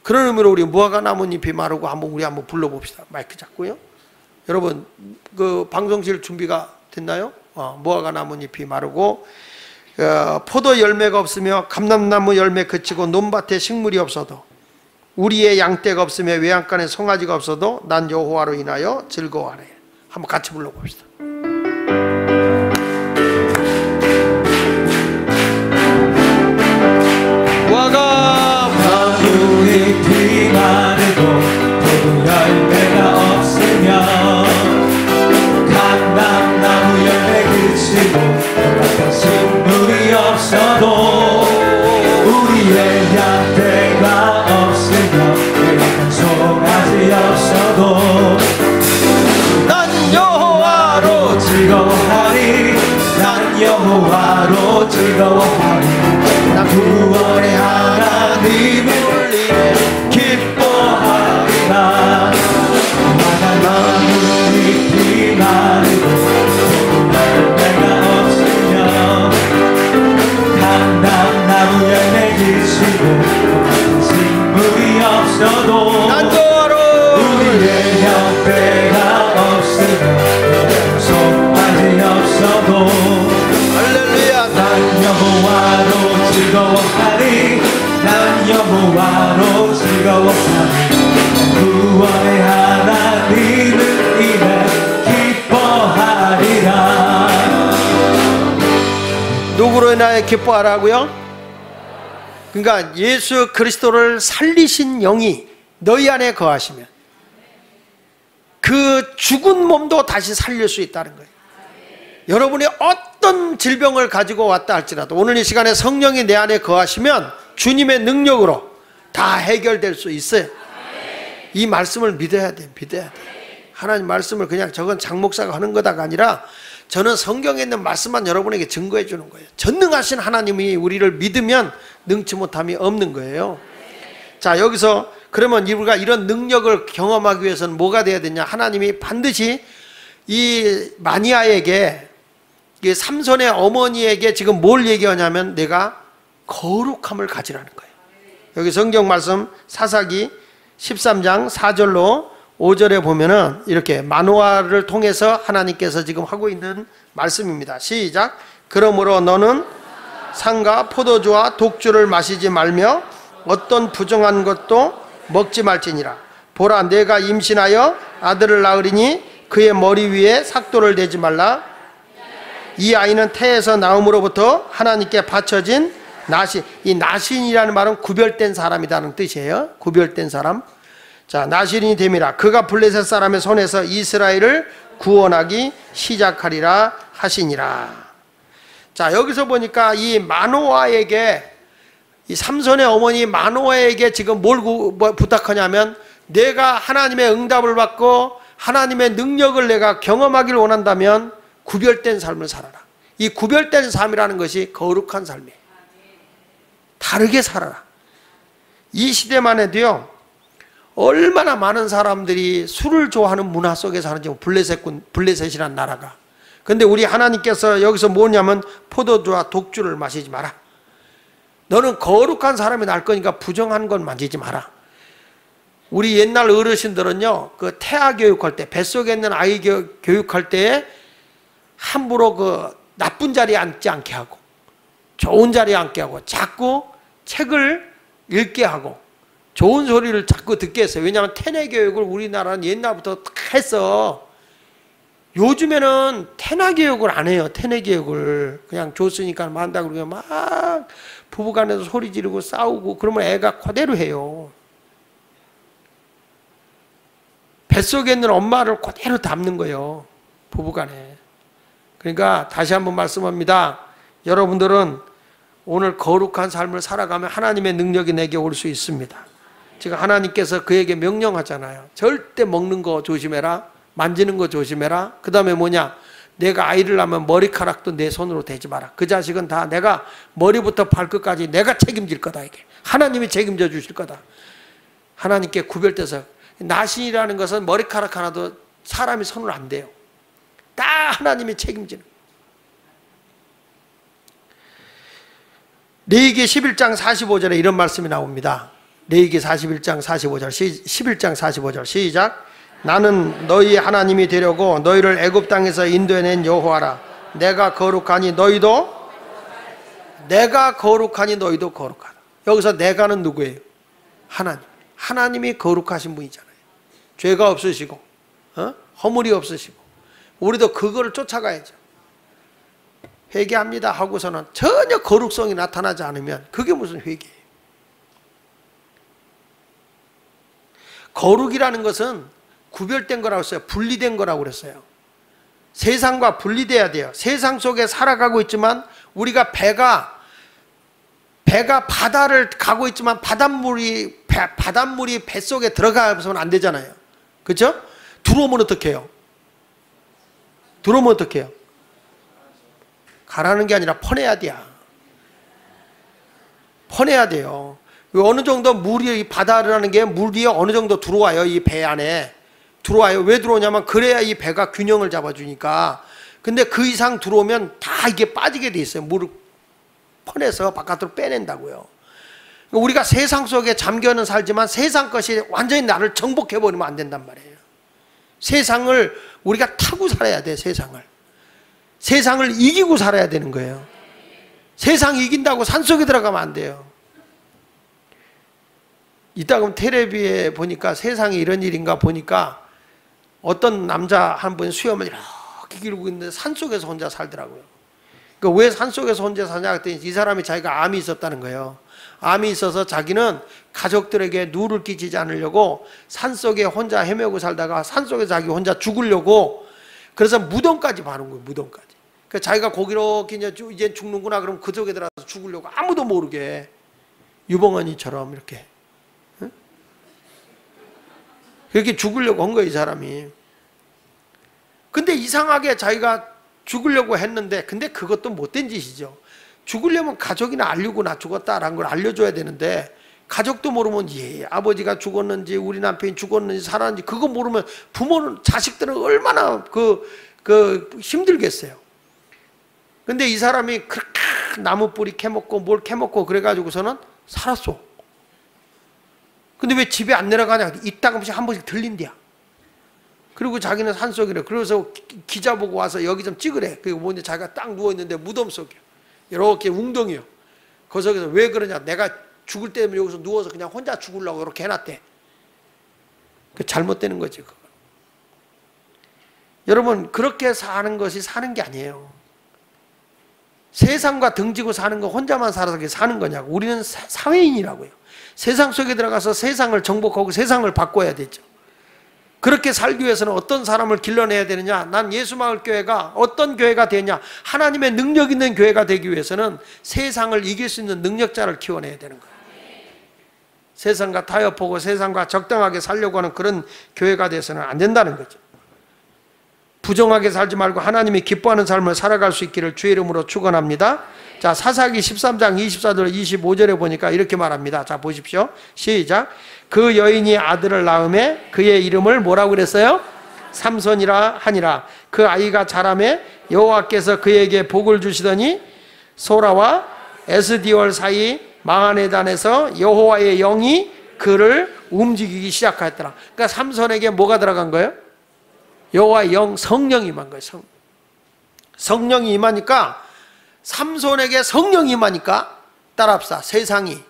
그런 의미로 우리 무화과 나뭇잎이 마르고 우리 한번 불러봅시다. 마이크 잡고요. 여러분, 그 방송실 준비가 됐나요? 무화과 나뭇잎이 마르고 포도 열매가 없으며 감람나무 열매 그치고 논밭에 식물이 없어도 우리의 양떼가 없으며 외양간에 송아지가 없어도 난 여호와로 인하여 즐거워하네. 한번 같이 불러봅시다. 와가 나무잎 피 마르고 포도 열매가 없으며 감람나무 열매 그치고 같은 식물이 없어도 우리의 양떼가 없으며 같은 송아지 없어도 난 여호와로 즐거워하리. 난 여호와로 즐거워하리. 난 구원의 하나님을 위해 기뻐하리라. 나무잎이 마르고 열매가 없으며 감람나무 열매 그치고 식물이 없어도 난 여호와로 우리의 양떼가 없으며 송아지 없어도 할렐루야. 난 여호와로 즐거워하리. 난 여호와로 즐거워하리. 구원의 하나님을 인해 기뻐하리라. 누구로 인하여 기뻐하라고요? 그러니까 예수 그리스도를 살리신 영이 너희 안에 거하시면 그 죽은 몸도 다시 살릴 수 있다는 거예요. 여러분이 어떤 질병을 가지고 왔다 할지라도 오늘 이 시간에 성령이 내 안에 거하시면 주님의 능력으로 다 해결될 수 있어요. 이 말씀을 믿어야 돼. 믿어야 돼. 하나님 말씀을 그냥 저건 장 목사가 하는 거다가 아니라 저는 성경에 있는 말씀만 여러분에게 증거해 주는 거예요. 전능하신 하나님이 우리를 믿으면 능치 못함이 없는 거예요. 자, 여기서 그러면 우리가 이런 능력을 경험하기 위해서는 뭐가 돼야 되냐? 하나님이 반드시 이 마니아에게, 이 삼손의 어머니에게 지금 뭘 얘기하냐면 내가 거룩함을 가지라는 거예요. 여기 성경 말씀 사사기 13장 4절로 5절에 보면은 이렇게 마노아를 통해서 하나님께서 지금 하고 있는 말씀입니다. 시작. 그러므로 너는 상과 포도주와 독주를 마시지 말며 어떤 부정한 것도 먹지 말지니라. 보라, 내가 임신하여 아들을 낳으리니 그의 머리 위에 삭도를 대지 말라. 이 아이는 태에서 나옴으로부터 하나님께 바쳐진 나신. 이 나신이라는 말은 구별된 사람이라는 뜻이에요. 구별된 사람. 자, 나신이 됨이라. 그가 블레셋 사람의 손에서 이스라엘을 구원하기 시작하리라 하시니라. 자, 여기서 보니까 이 마노아에게, 이 삼손의 어머니 마노아에게 지금 뭘 부탁하냐면 내가 하나님의 응답을 받고 하나님의 능력을 내가 경험하길 원한다면 구별된 삶을 살아라. 이 구별된 삶이라는 것이 거룩한 삶이에요. 다르게 살아라. 이 시대만 해도요, 얼마나 많은 사람들이 술을 좋아하는 문화 속에 사는지, 블레셋이란 나라가. 근데 우리 하나님께서 여기서 뭐냐면 포도주와 독주를 마시지 마라. 너는 거룩한 사람이 날 거니까 부정한 건 만지지 마라. 우리 옛날 어르신들은요, 그 태아 교육할 때, 뱃속에 있는 아이 교육할 때 함부로 그 나쁜 자리에 앉지 않게 하고 좋은 자리에 앉게 하고 자꾸 책을 읽게 하고 좋은 소리를 자꾸 듣게 했어요. 왜냐하면 태내 교육을 우리나라는 옛날부터 했어. 요즘에는 태나 교육을 안 해요. 태내 교육을 그냥 줬으니까 한다 그러면 막 부부간에서 소리 지르고 싸우고 그러면 애가 그대로 해요. 뱃속에 있는 엄마를 그대로 담는 거예요. 부부간에. 그러니까 다시 한번 말씀합니다. 여러분들은 오늘 거룩한 삶을 살아가면 하나님의 능력이 내게 올 수 있습니다. 지금 하나님께서 그에게 명령하잖아요. 절대 먹는 거 조심해라. 만지는 거 조심해라. 그 다음에 뭐냐? 내가 아이를 낳으면 머리카락도 내 손으로 대지 마라. 그 자식은 다 내가 머리부터 발끝까지 내가 책임질 거다. 이게 하나님이 책임져 주실 거다. 하나님께 구별돼서. 나신이라는 것은 머리카락 하나도 사람이 손을 안 대요. 다 하나님이 책임지는. 레위기 11장 45절에 이런 말씀이 나옵니다. 레위기 41장 45절, 11장 45절 시작. 나는 너희 하나님이 되려고 너희를 애굽 땅에서 인도해낸 여호와라. 내가 거룩하니 너희도 거룩하다. 여기서 내가는 누구예요? 하나님. 하나님이 거룩하신 분이잖아요. 죄가 없으시고 허물이 없으시고 우리도 그거를 쫓아가야죠. 회개합니다 하고서는 전혀 거룩성이 나타나지 않으면 그게 무슨 회개예요. 거룩이라는 것은 구별된 거라고 했어요. 분리된 거라고 그랬어요. 세상과 분리돼야 돼요. 세상 속에 살아가고 있지만 우리가 배가 바다를 가고 있지만 바닷물이 뱃속에 들어가서는 안 되잖아요. 그렇죠? 들어오면 어떡해요? 들어오면 어떡해요? 가라는 게 아니라 퍼내야 돼요. 퍼내야 돼요. 어느 정도 물이, 바다라는 게 물이 어느 정도 들어와요. 이 배 안에 들어와요. 왜 들어오냐면 그래야 이 배가 균형을 잡아주니까. 근데 그 이상 들어오면 다 이게 빠지게 돼 있어요. 물을 퍼내서 바깥으로 빼낸다고요. 우리가 세상 속에 잠겨는 살지만 세상 것이 완전히 나를 정복해버리면 안 된단 말이에요. 세상을 우리가 타고 살아야 돼. 세상을 이기고 살아야 되는 거예요. 세상 이긴다고 산속에 들어가면 안 돼요. 이따금 텔레비에 보니까 세상에 이런 일인가 보니까 어떤 남자 한 분 수염을 이렇게 기르고 있는데 산속에서 혼자 살더라고요. 그러니까 왜 산속에서 혼자 사냐 했더니 이 사람이 자기가 암이 있었다는 거예요. 암이 있어서 자기는 가족들에게 누를 끼치지 않으려고 산속에 혼자 헤매고 살다가 산속에 자기 혼자 죽으려고 그래서 무덤까지 파는 거예요. 무덤까지. 그러니까 자기가 거기로 이제 죽는구나 그러면 그 속에 들어가서 죽으려고 아무도 모르게 유봉언이처럼 이렇게 그렇게 죽으려고 한 거예요, 이 사람이. 근데 이상하게 자기가 죽으려고 했는데 근데 그것도 못된 짓이죠. 죽으려면 가족이나 알리고 나 죽었다라는 걸 알려줘야 되는데 가족도 모르면 아버지가 죽었는지 우리 남편이 죽었는지 살았는지 그거 모르면 부모는 자식들은 얼마나 힘들겠어요. 근데 이 사람이 그렇게 나무 뿌리 캐먹고 뭘 캐먹고 그래가지고서는 살았어. 근데 왜 집에 안 내려가냐? 이따금씩 한 번씩 들린대야. 그리고 자기는 산속이래. 그래서 기자 보고 와서 여기 좀 찍으래. 그리고 뭔지 자기가 딱 누워있는데 무덤 속이야. 이렇게 웅덩이요. 거기서 왜 그러냐? 내가 죽을 때면 여기서 누워서 그냥 혼자 죽으려고 이렇게 해놨대. 그 잘못되는 거지, 그거. 여러분, 그렇게 사는 것이 사는 게 아니에요. 세상과 등지고 사는 거 혼자만 살아서 사는 거냐고. 우리는 사회인이라고요. 세상 속에 들어가서 세상을 정복하고 세상을 바꿔야 되죠. 그렇게 살기 위해서는 어떤 사람을 길러내야 되느냐? 난 예수마을교회가 어떤 교회가 되냐? 하나님의 능력 있는 교회가 되기 위해서는 세상을 이길 수 있는 능력자를 키워내야 되는 거예요. 세상과 타협하고 세상과 적당하게 살려고 하는 그런 교회가 돼서는 안 된다는 거죠. 부정하게 살지 말고 하나님이 기뻐하는 삶을 살아갈 수 있기를 주의 이름으로 축원합니다. 자, 사사기 13장 24절 25절에 보니까 이렇게 말합니다. 자, 보십시오. 시작. 그 여인이 아들을 낳음에 그의 이름을 뭐라고 그랬어요? 삼손이라 하니라. 그 아이가 자라매 여호와께서 그에게 복을 주시더니 소라와 에스디올 사이 마하네단에서 여호와의 영이 그를 움직이기 시작하였더라. 그러니까 삼손에게 뭐가 들어간 거예요? 여호와의 영, 성령이 임한 거예요. 성령이 임하니까 삼손에게 성령이 임하니까 따라합시다. 세상이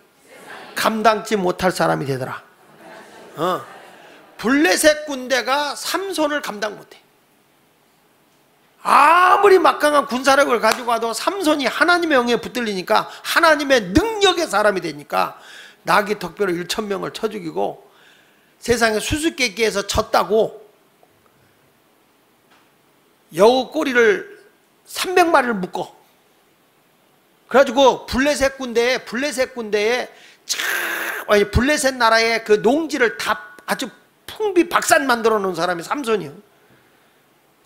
감당치 못할 사람이 되더라. 블레셋 군대가 삼손을 감당 못해. 아무리 막강한 군사력을 가지고 와도 삼손이 하나님의 영에 붙들리니까 하나님의 능력의 사람이 되니까 나귀 턱뼈로 1,000명을 쳐 죽이고 세상에 수수께끼에서 졌다고 여우 꼬리를 300마리를 묶어. 그래가지고 블레셋 군대에 블레셋 나라의 그 농지를 다 아주 풍비박산 만들어 놓은 사람이 삼손이요.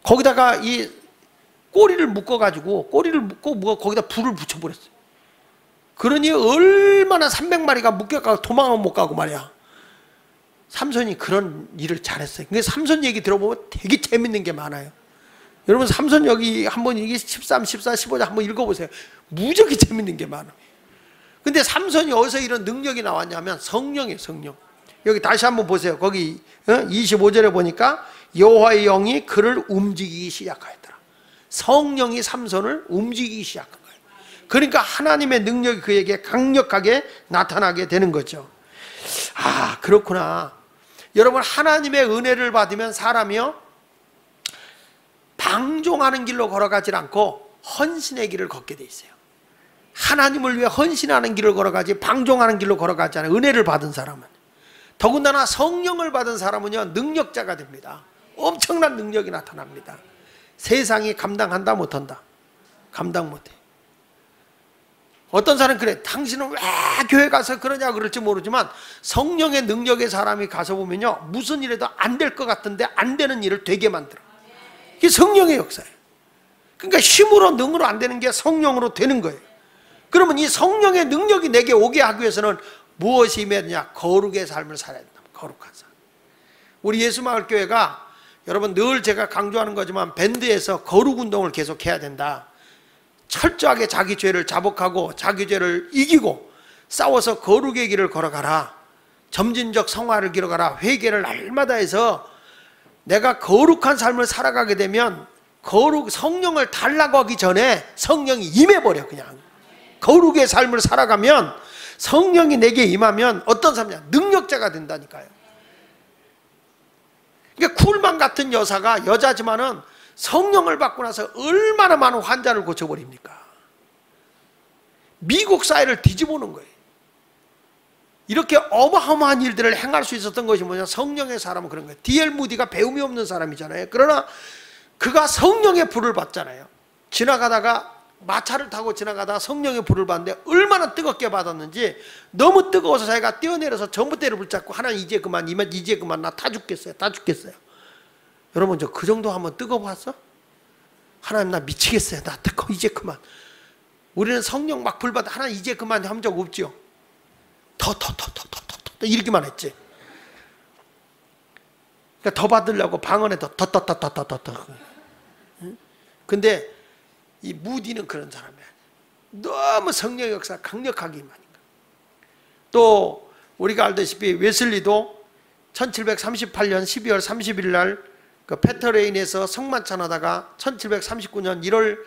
거기다가 이 꼬리를 묶어가지고 거기다 불을 붙여버렸어요. 그러니 얼마나 300마리가 묶여가고 도망을 못 가고 말이야. 삼손이 그런 일을 잘했어요. 근데 삼손 얘기 들어보면 되게 재밌는 게 많아요. 여러분 삼손 여기 한번 이게 13, 14, 15장 한번 읽어보세요. 무지하게 재밌는 게 많아요. 근데 삼손이 어디서 이런 능력이 나왔냐면 성령이에요. 성령. 여기 다시 한번 보세요. 거기 25절에 보니까 여호와의 영이 그를 움직이기 시작하였더라. 성령이 삼손을 움직이기 시작한 거예요. 그러니까 하나님의 능력이 그에게 강력하게 나타나게 되는 거죠. 아, 그렇구나. 여러분, 하나님의 은혜를 받으면 사람이요 방종하는 길로 걸어가지 않고 헌신의 길을 걷게 돼 있어요. 하나님을 위해 헌신하는 길을 걸어가지 방종하는 길로 걸어가지 않아요. 은혜를 받은 사람은. 더군다나 성령을 받은 사람은요 능력자가 됩니다. 엄청난 능력이 나타납니다. 세상이 감당한다 못한다? 감당 못해. 어떤 사람은 그래, 당신은 왜 교회 가서 그러냐 그럴지 모르지만 성령의 능력의 사람이 가서 보면요 무슨 일에도 안 될 것 같은데 안 되는 일을 되게 만들어. 이게 성령의 역사예요. 그러니까 힘으로 능으로 안 되는 게 성령으로 되는 거예요. 그러면 이 성령의 능력이 내게 오게 하기 위해서는 무엇이 임해야 되냐? 거룩의 삶을 살아야 된다. 거룩한 삶. 우리 예수마을교회가 여러분 늘 제가 강조하는 거지만 밴드에서 거룩 운동을 계속 해야 된다. 철저하게 자기 죄를 자복하고 자기 죄를 이기고 싸워서 거룩의 길을 걸어가라. 점진적 성화를 기록하라. 회개를 날마다 해서 내가 거룩한 삶을 살아가게 되면 거룩 성령을 달라고 하기 전에 성령이 임해버려. 그냥 거룩의 삶을 살아가면 성령이 내게 임하면 어떤 사람이냐? 능력자가 된다니까요. 그러니까 쿨만 같은 여사가 여자지만은 성령을 받고 나서 얼마나 많은 환자를 고쳐버립니까? 미국 사회를 뒤집어놓은 거예요. 이렇게 어마어마한 일들을 행할 수 있었던 것이 뭐냐? 성령의 사람은 그런 거예요. D.L. 무디가 배움이 없는 사람이잖아요. 그러나 그가 성령의 불을 받잖아요. 지나가다가 마차를 타고 지나가다가 성령의 불을 받는데 얼마나 뜨겁게 받았는지 너무 뜨거워서 자기가 뛰어내려서 전봇대를 붙잡고 하나님 이제 그만 나 다 죽겠어요. 다 죽겠어요. 여러분 저 그 정도 한번 뜨거워봤어? 하나님 나 미치겠어요. 나 뜨거워 이제 그만. 우리는 성령 막 불 받아 하나님 이제 그만 한 적 없지요. 더 이러기만 했지. 그러니까 더 받으려고 방언에 더. 근데 이 무디는 그런 사람이야. 너무 성령의 역사가 강력하게 임하니까. 또 우리가 알다시피 웨슬리도 1738년 12월 30일 날 그 페터레인에서 성만찬하다가 1739년 1월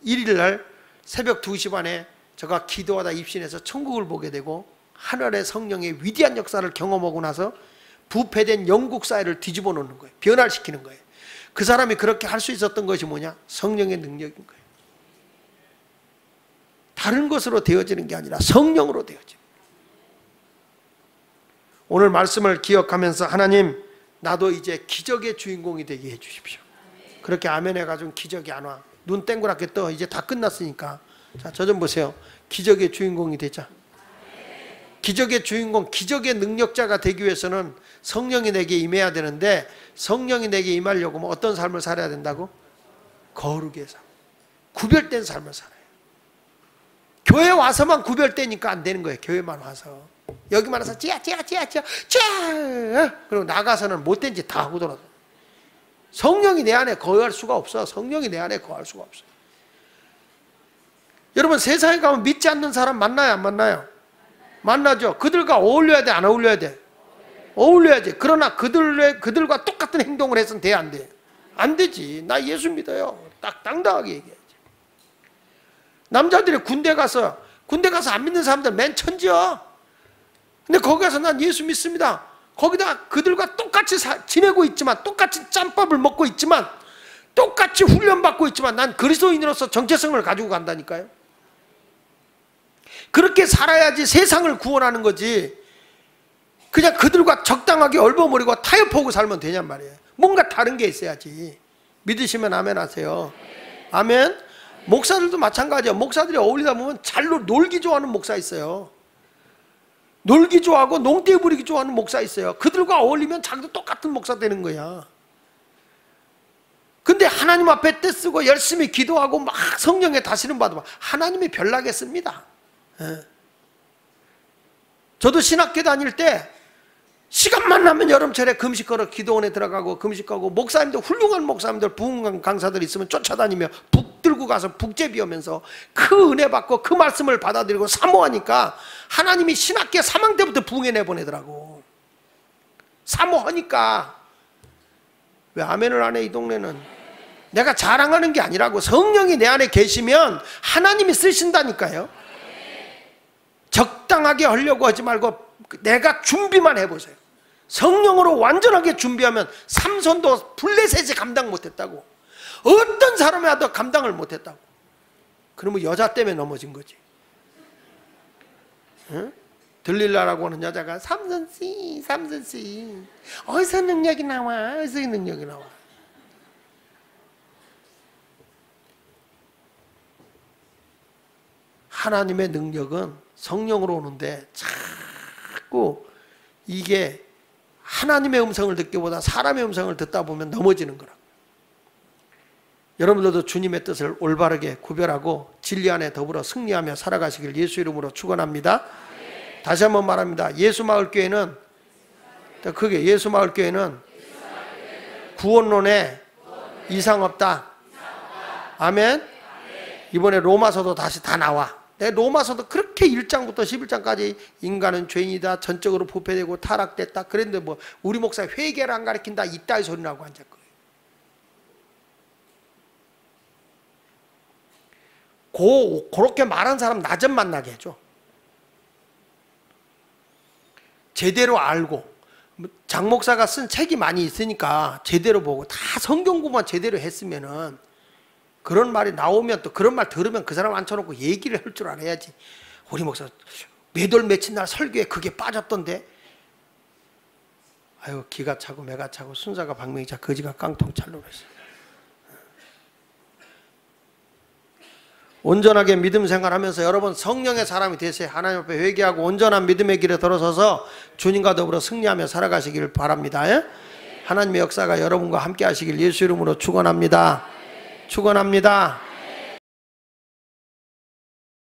1일 날 새벽 2시 반에 저가 기도하다 입신해서 천국을 보게 되고 하늘의 성령의 위대한 역사를 경험하고 나서 부패된 영국 사회를 뒤집어 놓는 거예요. 변화시키는 거예요. 그 사람이 그렇게 할 수 있었던 것이 뭐냐? 성령의 능력인 거예요. 다른 것으로 되어지는 게 아니라 성령으로 되어집니다. 오늘 말씀을 기억하면서 하나님 나도 이제 기적의 주인공이 되게 해 주십시오. 그렇게 아멘 해가지고 기적이 안 와. 눈 땡그랗게 떠. 이제 다 끝났으니까. 자, 저 좀 보세요. 기적의 주인공이 되자. 기적의 주인공, 기적의 능력자가 되기 위해서는 성령이 내게 임해야 되는데 성령이 내게 임하려고 하면 어떤 삶을 살아야 된다고? 거룩의 삶. 구별된 삶을 살아요. 교회 와서만 구별되니까 안 되는 거예요. 교회만 와서. 여기만 와서 찌야 그리고 나가서는 못된 짓 다 하고 돌아서. 성령이 내 안에 거할 수가 없어. 성령이 내 안에 거할 수가 없어. 여러분 세상에 가면 믿지 않는 사람 만나요 안 만나요? 만나죠. 그들과 어울려야 돼 안 어울려야 돼? 어울려야지. 그러나 그들과 똑같은 행동을 해서는 돼 안 돼? 안 되지. 나 예수 믿어요. 딱 당당하게 얘기해야지. 남자들이 군대 가서 안 믿는 사람들 맨 천지야. 근데 거기 가서 난 예수 믿습니다. 거기다 그들과 똑같이 지내고 있지만 똑같이 짬밥을 먹고 있지만 똑같이 훈련받고 있지만 난 그리스도인으로서 정체성을 가지고 간다니까요. 그렇게 살아야지 세상을 구원하는 거지. 그냥 그들과 적당하게 얼버무리고 타협하고 살면 되냔 말이에요. 뭔가 다른 게 있어야지. 믿으시면 아멘 하세요. 아멘. 목사들도 마찬가지야. 목사들이 어울리다 보면 잘 놀기 좋아하는 목사 있어요. 놀기 좋아하고 농떼 부리기 좋아하는 목사 있어요. 그들과 어울리면 자기도 똑같은 목사 되는 거야. 근데 하나님 앞에 떼쓰고 열심히 기도하고 막 성령의 다스림 받으면 하나님이 별나겠습니다. 저도 신학교 다닐 때 시간만 나면 여름철에 금식하러 기도원에 들어가고 금식하고 목사님들 훌륭한 목사님들 부흥 강사들 있으면 쫓아다니며 북 들고 가서 북제비 하면서 그 은혜 받고 그 말씀을 받아들이고 사모하니까 하나님이 신학교 3학년 때부터 부흥에 내보내더라고. 사모하니까. 왜 아멘을 안 해 이 동네는? 내가 자랑하는 게 아니라고. 성령이 내 안에 계시면 하나님이 쓰신다니까요. 적당하게 하려고 하지 말고 내가 준비만 해보세요. 성령으로 완전하게 준비하면 삼손도 블레셋이 감당 못했다고. 어떤 사람이 와도 감당을 못했다고. 그러면 여자 때문에 넘어진 거지. 응? 들릴라라고 하는 여자가 삼손씨 어디서 능력이 나와? 어디서 능력이 나와? 하나님의 능력은 성령으로 오는데 자꾸 이게 하나님의 음성을 듣기보다 사람의 음성을 듣다 보면 넘어지는 거라. 여러분들도 주님의 뜻을 올바르게 구별하고 진리 안에 더불어 승리하며 살아가시길 예수 이름으로 축원합니다. 다시 한번 말합니다. 예수마을교회는 크게 예수마을교회는 구원론에 이상 없다. 아멘. 이번에 로마서도 다시 다 나와. 내 로마서도 그렇게 1장부터 11장까지 인간은 죄인이다, 전적으로 부패되고 타락됐다. 그랬는데 뭐 우리 목사 회개를 안 가르친다 이따위 소리라고 앉을 거예요. 그렇게 말한 사람 나 좀 만나게 해줘. 제대로 알고, 장 목사가 쓴 책이 많이 있으니까 제대로 보고 다 성경 공부만 제대로 했으면은 그런 말이 나오면 또 그런 말 들으면 그 사람 앉혀놓고 얘기를 할 줄 알아야지. 우리 목사 몇월 며칠 날 설교에 그게 빠졌던데. 아유, 기가 차고 매가 차고 순사가 박명이자 거지가 깡통찰로 그랬어. 온전하게 믿음 생활하면서 여러분 성령의 사람이 되세요. 하나님 앞에 회개하고 온전한 믿음의 길에 들어서서 주님과 더불어 승리하며 살아가시기를 바랍니다. 예? 하나님의 역사가 여러분과 함께 하시길 예수 이름으로 축원합니다. 축원합니다.